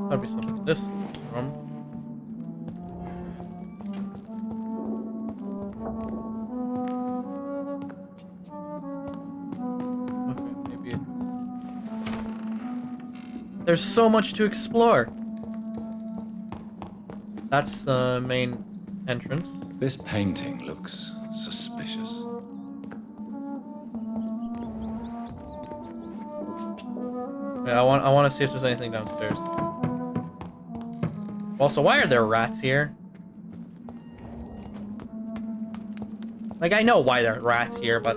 Gotta be something in this room. Okay, maybe it's... There's so much to explore. That's the main entrance. This painting looks suspicious. Yeah, I want to see if there's anything downstairs. Also, why are there rats here? Like, I know why there are rats here, but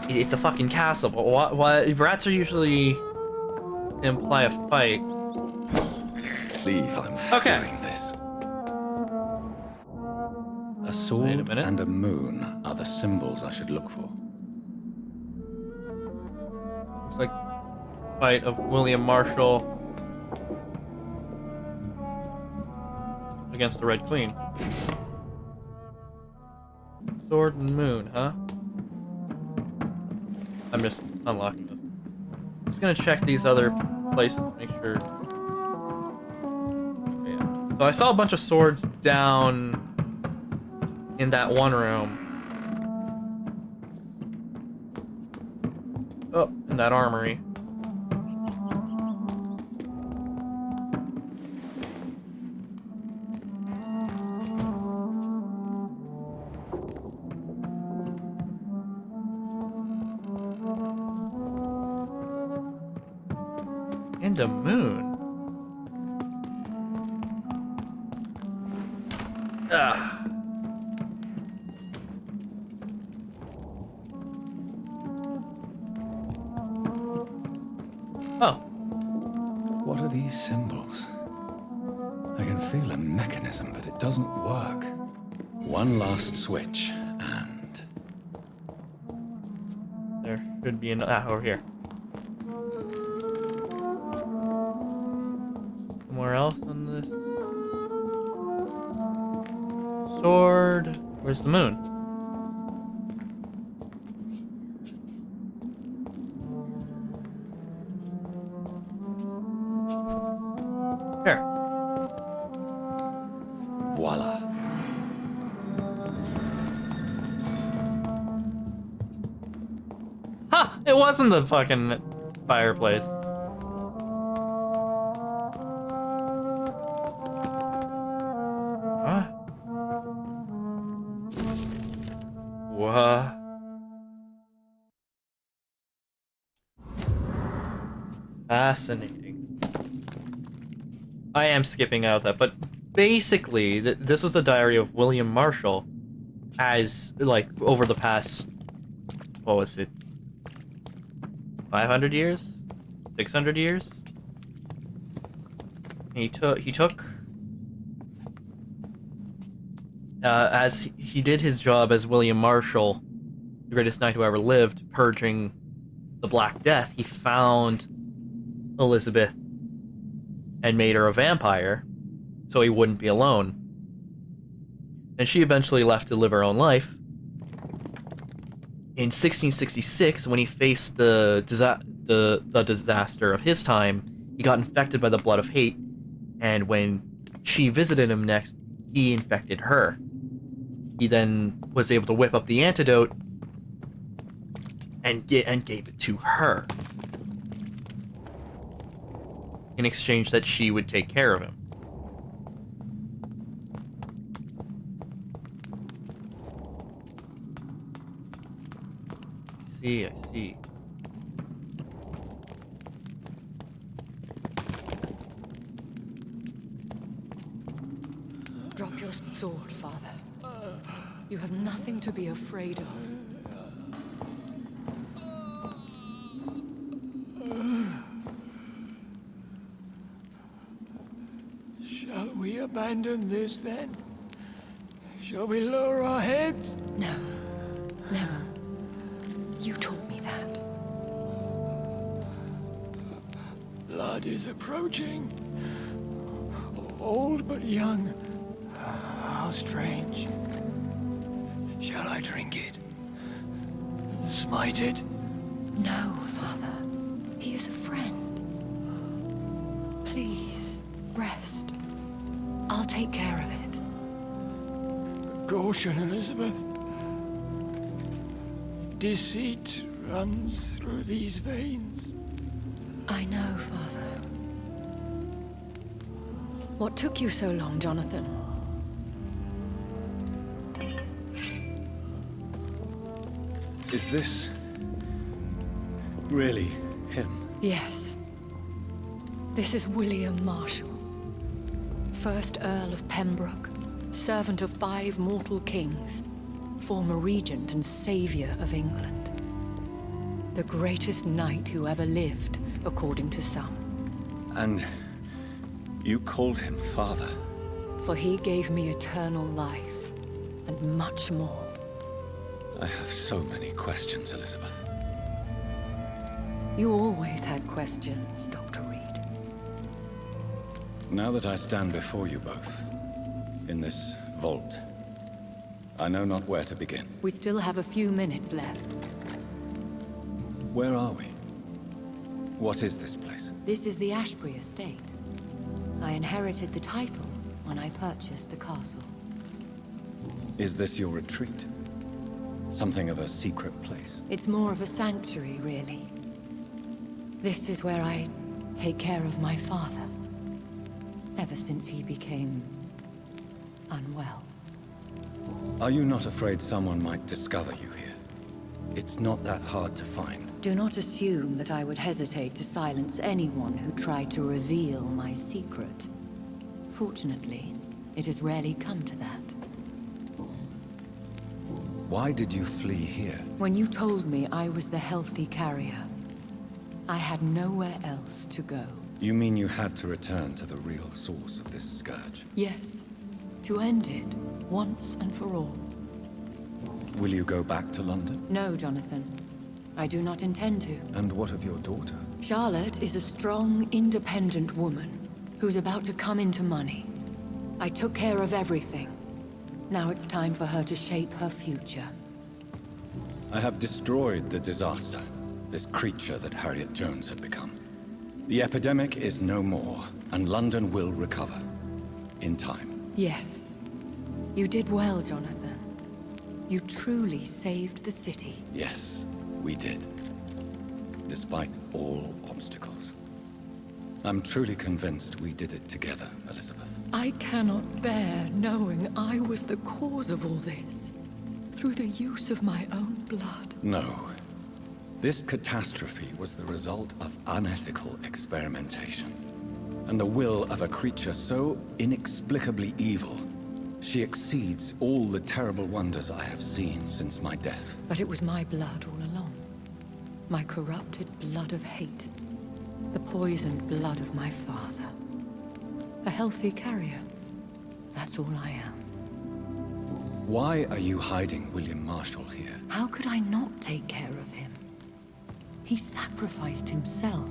it's a fucking castle. But what rats are usually imply a fight. Leave, I'm Okay. doing this. A sword minute. and a moon are the symbols I should look for. Looks like fight of William Marshall against the Red Queen. Sword and moon, huh? I'm just unlocking this. I'm just gonna check these other places, make sure. Yeah. So I saw a bunch of swords down in that one room. Oh, in that armory. And a moon. Ugh. Oh. What are these symbols? I can feel a mechanism, but it doesn't work. One last switch, and... There should be an over here. Somewhere else on this sword. Where's the moon? Here. voila. Ha! It wasn't the fucking fireplace. What? Fascinating. I am skipping out that, but basically, this was the diary of William Marshall as, like, over the past, what was it, 500 years? 600 years? He took as he did his job as William Marshall, the greatest knight who ever lived, purging the Black Death. He found Elizabeth and made her a vampire so he wouldn't be alone. And she eventually left to live her own life. In 1666, when he faced the disaster of his time, he got infected by the blood of hate, and when she visited him next, he infected her. He then was able to whip up the antidote and gave it to her, in exchange that she would take care of him. I see. Drop your sword, Father. You have nothing to be afraid of. Shall we abandon this then? Shall we lower our heads? No. Never. You taught me that. Blood is approaching. Old but young. How strange. Shall I drink it? Smite it? No, Father. He is a friend. Please, rest. I'll take care of it. Caution, Elizabeth. Deceit runs through these veins. I know, Father. What took you so long, Jonathon? Is this really him? Yes. This is William Marshall, 1st Earl of Pembroke, servant of 5 mortal kings, former regent and savior of England. The greatest knight who ever lived, according to some. And you called him father? For he gave me eternal life, and much more. I have so many questions, Elizabeth. You always had questions, Dr. Reed. Now that I stand before you both, in this vault, I know not where to begin. We still have a few minutes left. Where are we? What is this place? This is the Ashbury estate. I inherited the title when I purchased the castle. Is this your retreat? Something of a secret place? It's more of a sanctuary, really. This is where I take care of my father. Ever since he became unwell. Are you not afraid someone might discover you here? It's not that hard to find. Do not assume that I would hesitate to silence anyone who tried to reveal my secret. Fortunately, it has rarely come to that. Why did you flee here? When you told me I was the healthy carrier, I had nowhere else to go. You mean you had to return to the real source of this scourge? Yes, to end it, once and for all. Will you go back to London? No, Jonathan. I do not intend to. And what of your daughter? Charlotte is a strong, independent woman who's about to come into money. I took care of everything. Now it's time for her to shape her future. I have destroyed the disaster, this creature that Harriet Jones had become. The epidemic is no more, and London will recover. In time. Yes. You did well, Jonathan. You truly saved the city. Yes, we did. Despite all obstacles. I'm truly convinced we did it together, Elizabeth. I cannot bear knowing I was the cause of all this. Through the use of my own blood. No. This catastrophe was the result of unethical experimentation. And the will of a creature so inexplicably evil. She exceeds all the terrible wonders I have seen since my death. But it was my blood all along. My corrupted blood of hate. The poisoned blood of my father. A healthy carrier. That's all I am. Why are you hiding William Marshall here? How could I not take care of him? He sacrificed himself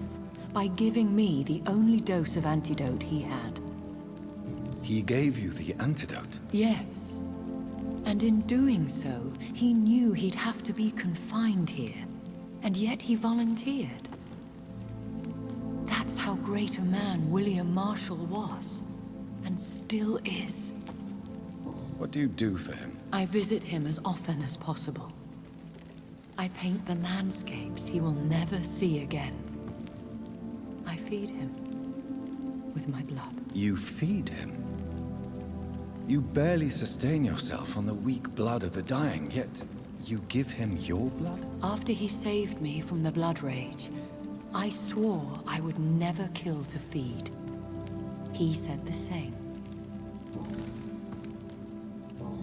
by giving me the only dose of antidote he had. He gave you the antidote? Yes. And in doing so, he knew he'd have to be confined here. And yet he volunteered. That's how great a man William Marshall was. And still is. What do you do for him? I visit him as often as possible. I paint the landscapes he will never see again. I feed him with my blood. You feed him? You barely sustain yourself on the weak blood of the dying, yet you give him your blood? After he saved me from the blood rage, I swore I would never kill to feed. He said the same.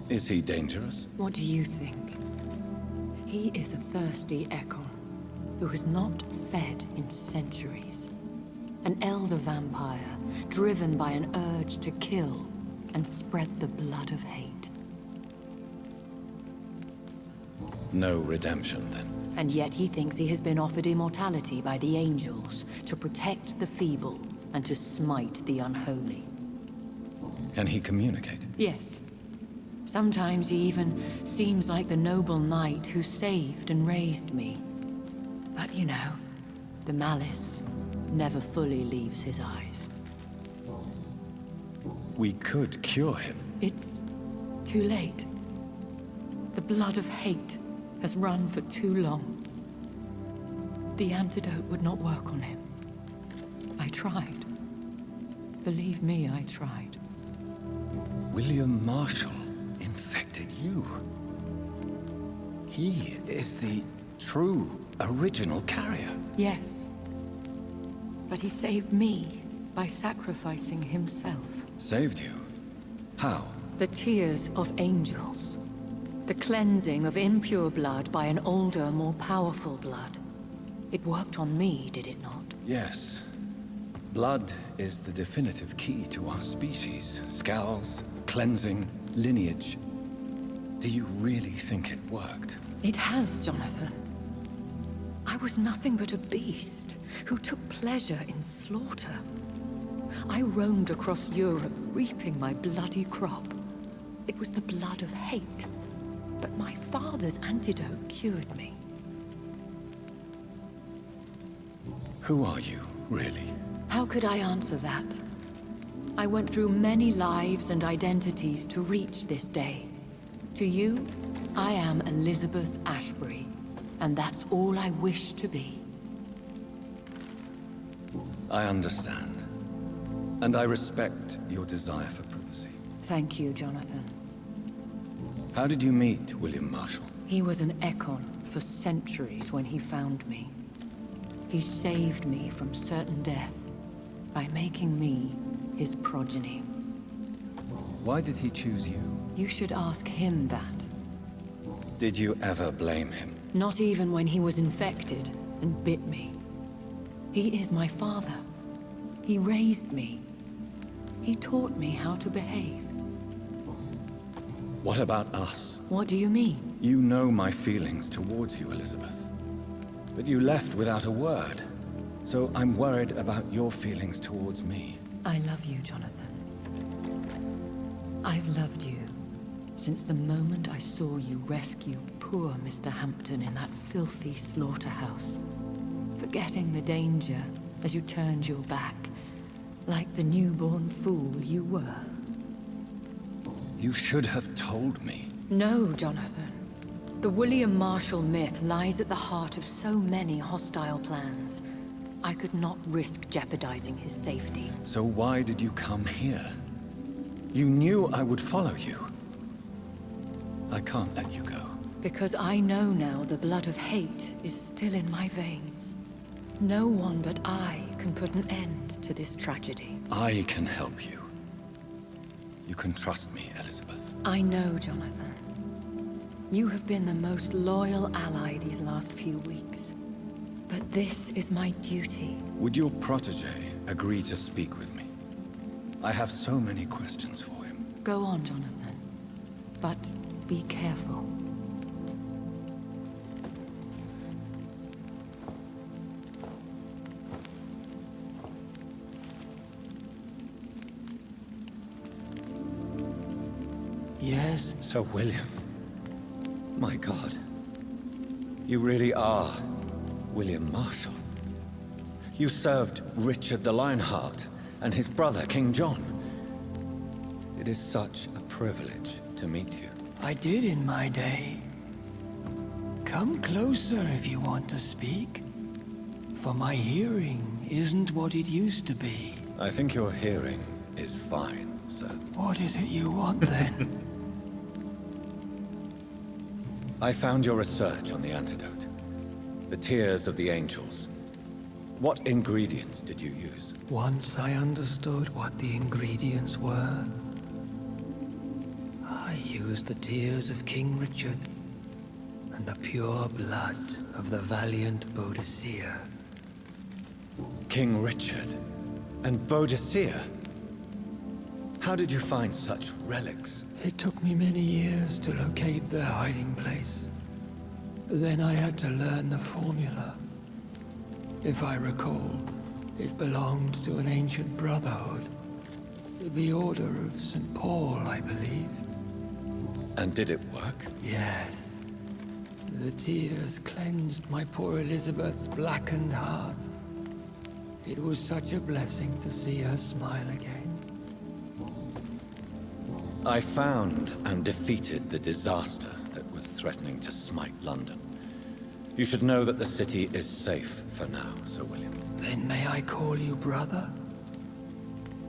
Is he dangerous? What do you think? He is a thirsty echo who has not fed in centuries. An elder vampire, driven by an urge to kill and spread the blood of hate. No redemption, then. And yet he thinks he has been offered immortality by the angels to protect the feeble and to smite the unholy. Can he communicate? Yes. Sometimes he even seems like the noble knight who saved and raised me. But you know, the malice never fully leaves his eyes. We could cure him. It's too late. The blood of hate has run for too long. The antidote would not work on him. I tried. Believe me, I tried. William Marshall infected you. He is the true, original carrier. Yes. But he saved me by sacrificing himself. Saved you? How? The tears of angels. The cleansing of impure blood by an older, more powerful blood. It worked on me, did it not? Yes. Blood is the definitive key to our species. Scowls, cleansing, lineage. Do you really think it worked? It has, Jonathon. I was nothing but a beast who took pleasure in slaughter. I roamed across Europe, reaping my bloody crop. It was the blood of hate, but my father's antidote cured me. Who are you, really? How could I answer that? I went through many lives and identities to reach this day. To you, I am Elizabeth Ashbury, and that's all I wish to be. I understand. And I respect your desire for privacy. Thank you, Jonathon. How did you meet William Marshall? He was an Ekon for centuries when he found me. He saved me from certain death by making me his progeny. Why did he choose you? You should ask him that. Did you ever blame him? Not even when he was infected and bit me. He is my father. He raised me. He taught me how to behave. What about us? What do you mean? You know my feelings towards you, Elizabeth. But you left without a word. So I'm worried about your feelings towards me. I love you, Jonathon. I've loved you since the moment I saw you rescue poor Mr. Hampton in that filthy slaughterhouse, forgetting the danger as you turned your back, like the newborn fool you were. You should have told me. No, Jonathon. The William Marshall myth lies at the heart of so many hostile plans. I could not risk jeopardizing his safety. So why did you come here? You knew I would follow you. I can't let you go. Because I know now the blood of hate is still in my veins. No one but I can put an end to this tragedy. I can help you. You can trust me, Elizabeth. I know, Jonathon. You have been the most loyal ally these last few weeks. But this is my duty. Would your protege agree to speak with me? I have so many questions for him. Go on, Jonathon. But be careful. Yes? Sir William. My God. You really are William Marshall. You served Richard the Lionheart and his brother, King John. It is such a privilege to meet you. I did in my day. Come closer if you want to speak. For my hearing isn't what it used to be. I think your hearing is fine, sir. What is it you want then? I found your research on the antidote. The tears of the angels. What ingredients did you use? Once I understood what the ingredients were, I used the tears of King Richard and the pure blood of the valiant Boadicea. King Richard and Boadicea? How did you find such relics? It took me many years to locate their hiding place. Then I had to learn the formula. If I recall, it belonged to an ancient brotherhood. The Order of St. Paul, I believe. And did it work? Yes. The tears cleansed my poor Elizabeth's blackened heart. It was such a blessing to see her smile again. I found and defeated the disaster that was threatening to smite London. You should know that the city is safe for now, Sir William. Then may I call you brother?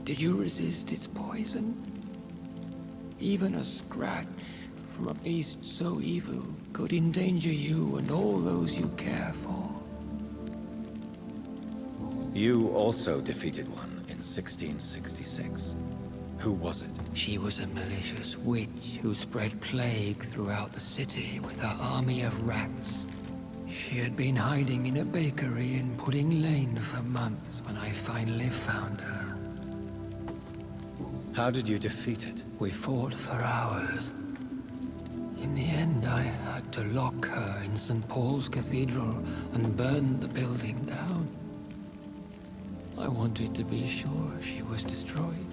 Did you resist its poison? Even a scratch from a beast so evil could endanger you and all those you care for. You also defeated one in 1666. Who was it? She was a malicious witch who spread plague throughout the city with her army of rats. She had been hiding in a bakery in Pudding Lane for months when I finally found her. How did you defeat it? We fought for hours. In the end, I had to lock her in St. Paul's Cathedral and burn the building down. I wanted to be sure she was destroyed.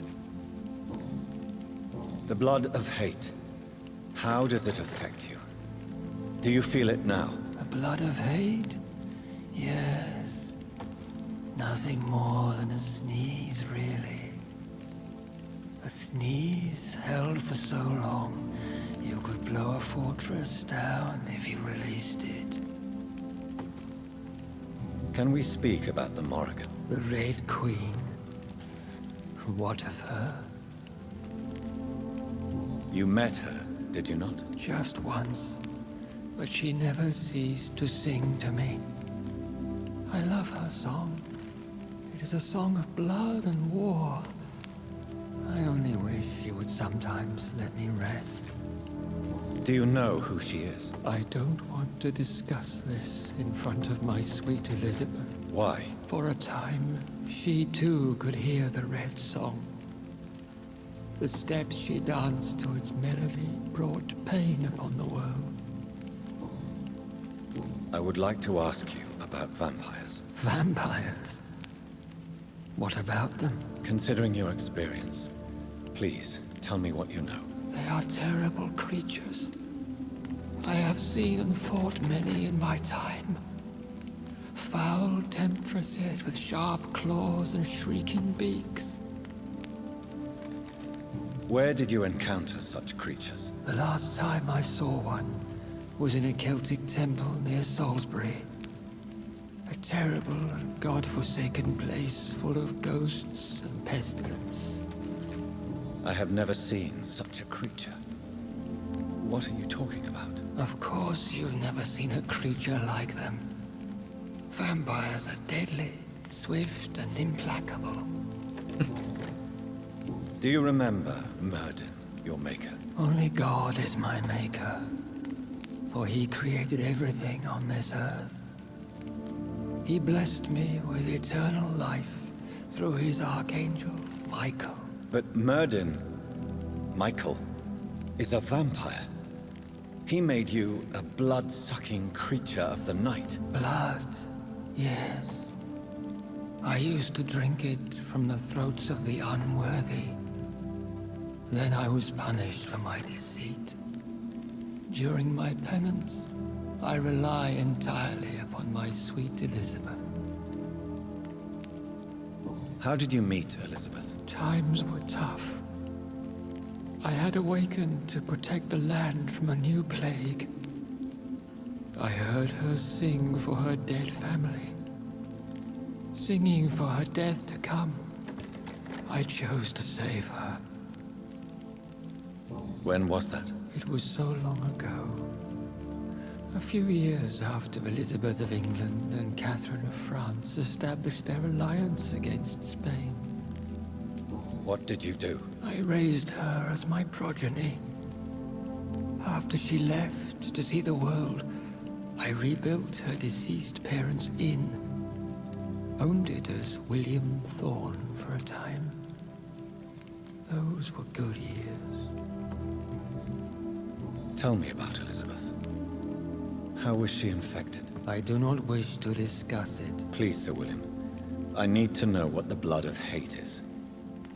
The blood of hate. How does it affect you? Do you feel it now? The blood of hate? Yes. Nothing more than a sneeze, really. A sneeze held for so long, you could blow a fortress down if you released it. Can we speak about the Morrigan? The Red Queen. What of her? You met her, did you not? Just once. But she never ceased to sing to me. I love her song. It is a song of blood and war. I only wish she would sometimes let me rest. Do you know who she is? I don't want to discuss this in front of my sweet Elizabeth. Why? For a time, she too could hear the Red Song. The steps she danced to its melody brought pain upon the world. I would like to ask you about vampires. Vampires? What about them? Considering your experience, please tell me what you know. They are terrible creatures. I have seen and fought many in my time. Foul temptresses with sharp claws and shrieking beaks. Where did you encounter such creatures? The last time I saw one was in a Celtic temple near Salisbury. A terrible and god-forsaken place full of ghosts and pestilence. I have never seen such a creature. What are you talking about? Of course you've never seen a creature like them. Vampires are deadly, swift and implacable. Do you remember Myrddin, your maker? Only God is my maker. For he created everything on this earth. He blessed me with eternal life through his archangel, Michael. But Myrddin, Michael, is a vampire. He made you a blood-sucking creature of the night. Blood, yes. I used to drink it from the throats of the unworthy. Then I was punished for my deceit. During my penance, I rely entirely upon my sweet Elizabeth. How did you meet Elizabeth? Times were tough. I had awakened to protect the land from a new plague. I heard her sing for her dead family. Singing for her death to come. I chose to save her. When was that? It was so long ago. A few years after Elizabeth of England and Catherine of France established their alliance against Spain. What did you do? I raised her as my progeny. After she left to see the world, I rebuilt her deceased parents' inn. Owned it as William Thorne for a time. Those were good years. Tell me about Elizabeth. How was she infected? I do not wish to discuss it. Please, Sir William. I need to know what the blood of hate is.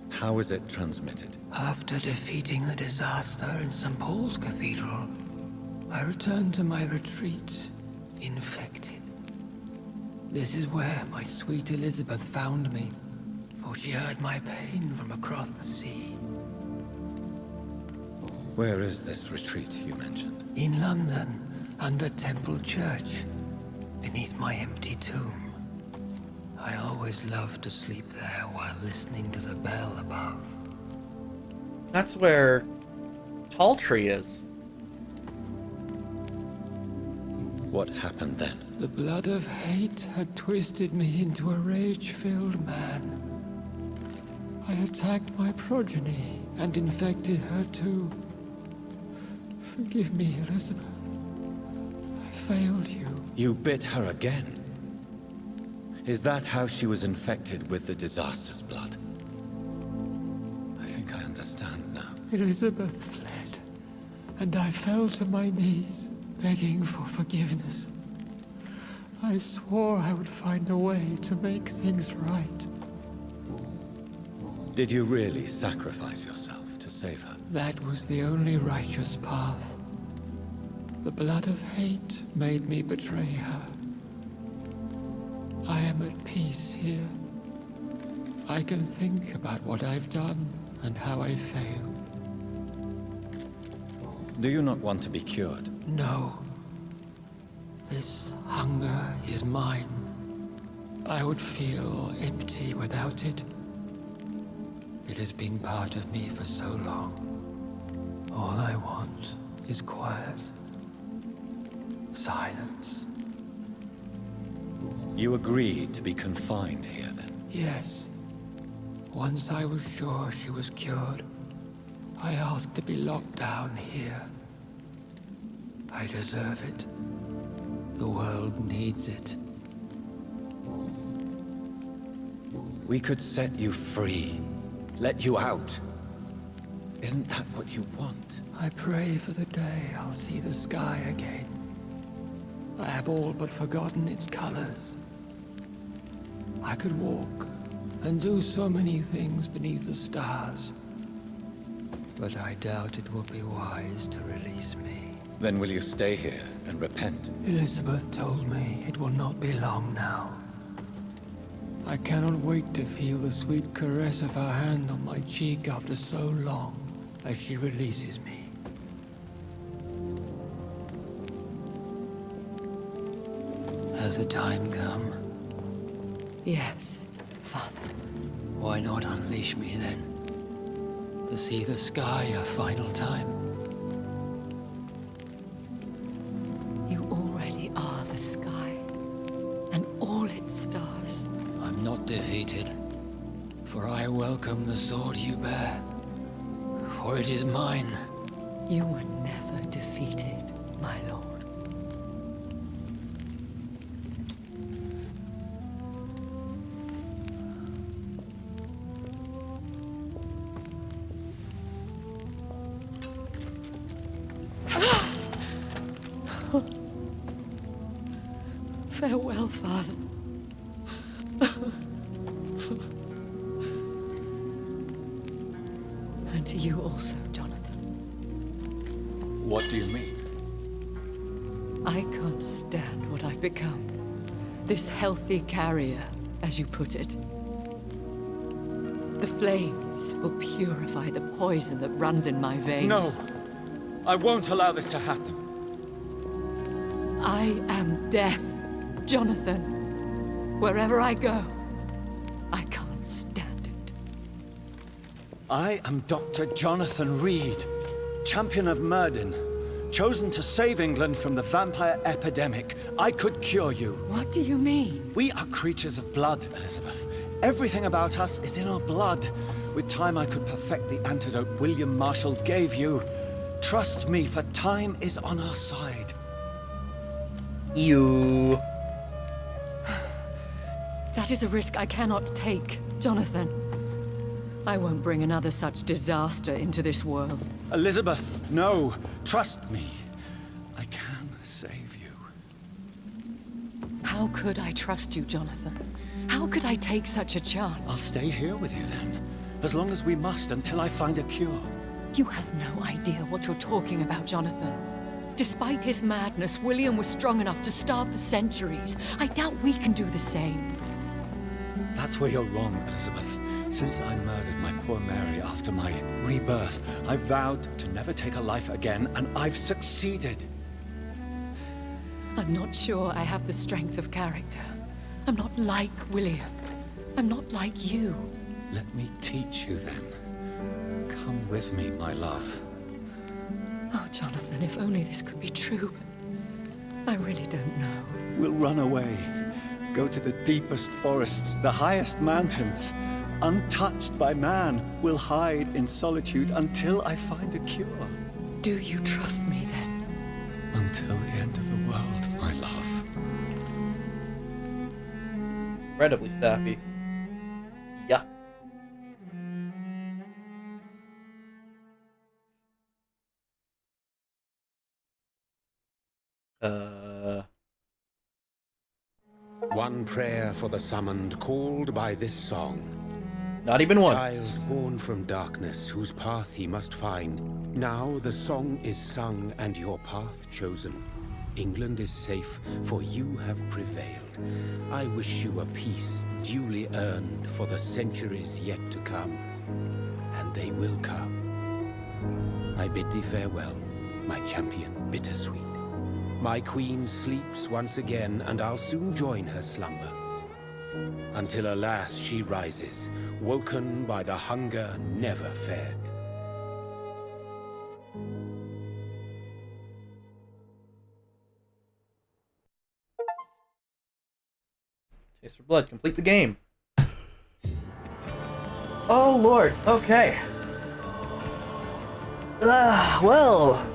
How is it transmitted? After defeating the disaster in St. Paul's Cathedral, I returned to my retreat, infected. This is where my sweet Elizabeth found me, for she heard my pain from across the sea. Where is this retreat you mentioned? In London, under Temple Church, beneath my empty tomb. I always loved to sleep there while listening to the bell above. That's where Tall Tree is. What happened then? The blood of hate had twisted me into a rage-filled man. I attacked my progeny and infected her too. Forgive me, Elizabeth. I failed you. You bit her again? Is that how she was infected with the disaster's blood? I think I understand now. Elizabeth fled, and I fell to my knees, begging for forgiveness. I swore I would find a way to make things right. Did you really sacrifice yourself to save her? That was the only righteous path. The blood of hate made me betray her. I am at peace here. I can think about what I've done and how I failed. Do you not want to be cured? No. This hunger is mine. I would feel empty without it. It has been part of me for so long. All I want is quiet. Silence. You agreed to be confined here, then? Yes. Once I was sure she was cured, I asked to be locked down here. I deserve it. The world needs it. We could set you free. Let you out. Isn't that what you want? I pray for the day I'll see the sky again. I have all but forgotten its colors. I could walk and do so many things beneath the stars. But I doubt it will be wise to release me. Then will you stay here and repent? Elizabeth told me it will not be long now. I cannot wait to feel the sweet caress of her hand on my cheek after so long as she releases me. Has the time come? Yes, Father. Why not unleash me then? To see the sky a final time? You already are the sky, and all its stars. I'm not defeated, for I welcome the sword you bear, for it is mine. You were never defeated, my lord. Farewell, Father. And to you also, Jonathan. What do you mean? I can't stand what I've become. This healthy carrier, as you put it. The flames will purify the poison that runs in my veins. No! I won't allow this to happen. I am death, Jonathan. Wherever I go, I can't stand it. I am Dr. Jonathon Reed, champion of Myrddin, chosen to save England from the vampire epidemic. I could cure you. What do you mean? We are creatures of blood, Elizabeth. Everything about us is in our blood. With time, I could perfect the antidote William Marshall gave you. Trust me, for time is on our side. You. That is a risk I cannot take, Jonathan. I won't bring another such disaster into this world. Elizabeth, no. Trust me. I can save you. How could I trust you, Jonathan? How could I take such a chance? I'll stay here with you then. As long as we must, until I find a cure. You have no idea what you're talking about, Jonathan. Despite his madness, William was strong enough to starve for centuries. I doubt we can do the same. That's where you're wrong, Elizabeth. Since I murdered my poor Mary after my rebirth, I vowed to never take a life again, and I've succeeded. I'm not sure I have the strength of character. I'm not like William. I'm not like you. Let me teach you then. Come with me, my love. Oh, Jonathan, if only this could be true. I really don't know. We'll run away. Go to the deepest forests, the highest mountains. Untouched by man, we'll hide in solitude until I find a cure. Do you trust me then? Until the end of the world, my love. Incredibly sappy. Yuck. One prayer for the summoned called by this song. Not even once. Child born from darkness, whose path he must find. Now the song is sung and your path chosen. England is safe, for you have prevailed. I wish you a peace duly earned for the centuries yet to come. And they will come. I bid thee farewell, my champion bittersweet. My queen sleeps once again, and I'll soon join her slumber. Until alas she rises, woken by the hunger never fed. Taste for blood. Complete the game. Oh lord. Okay. Well.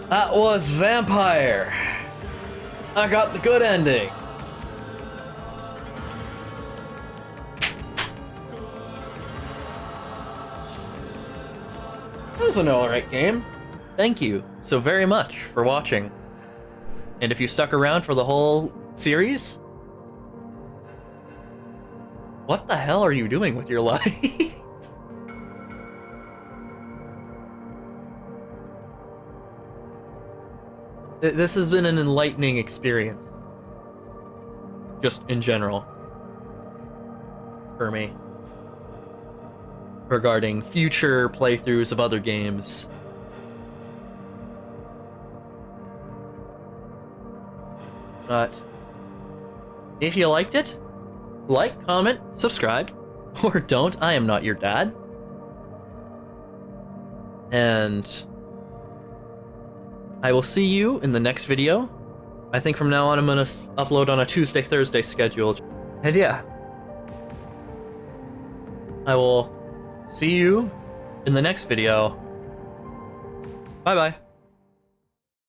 That was Vampyr. I got the good ending. That was an alright game. Thank you so very much for watching. And if you stuck around for the whole series, what the hell are you doing with your life? This has been an enlightening experience. Just in general. For me. Regarding future playthroughs of other games. But if you liked it, like, comment, subscribe, or don't. I am not your dad. And I will see you in the next video. I think from now on I'm gonna upload on a Tuesday, Thursday schedule. And yeah. I will see you in the next video. Bye bye.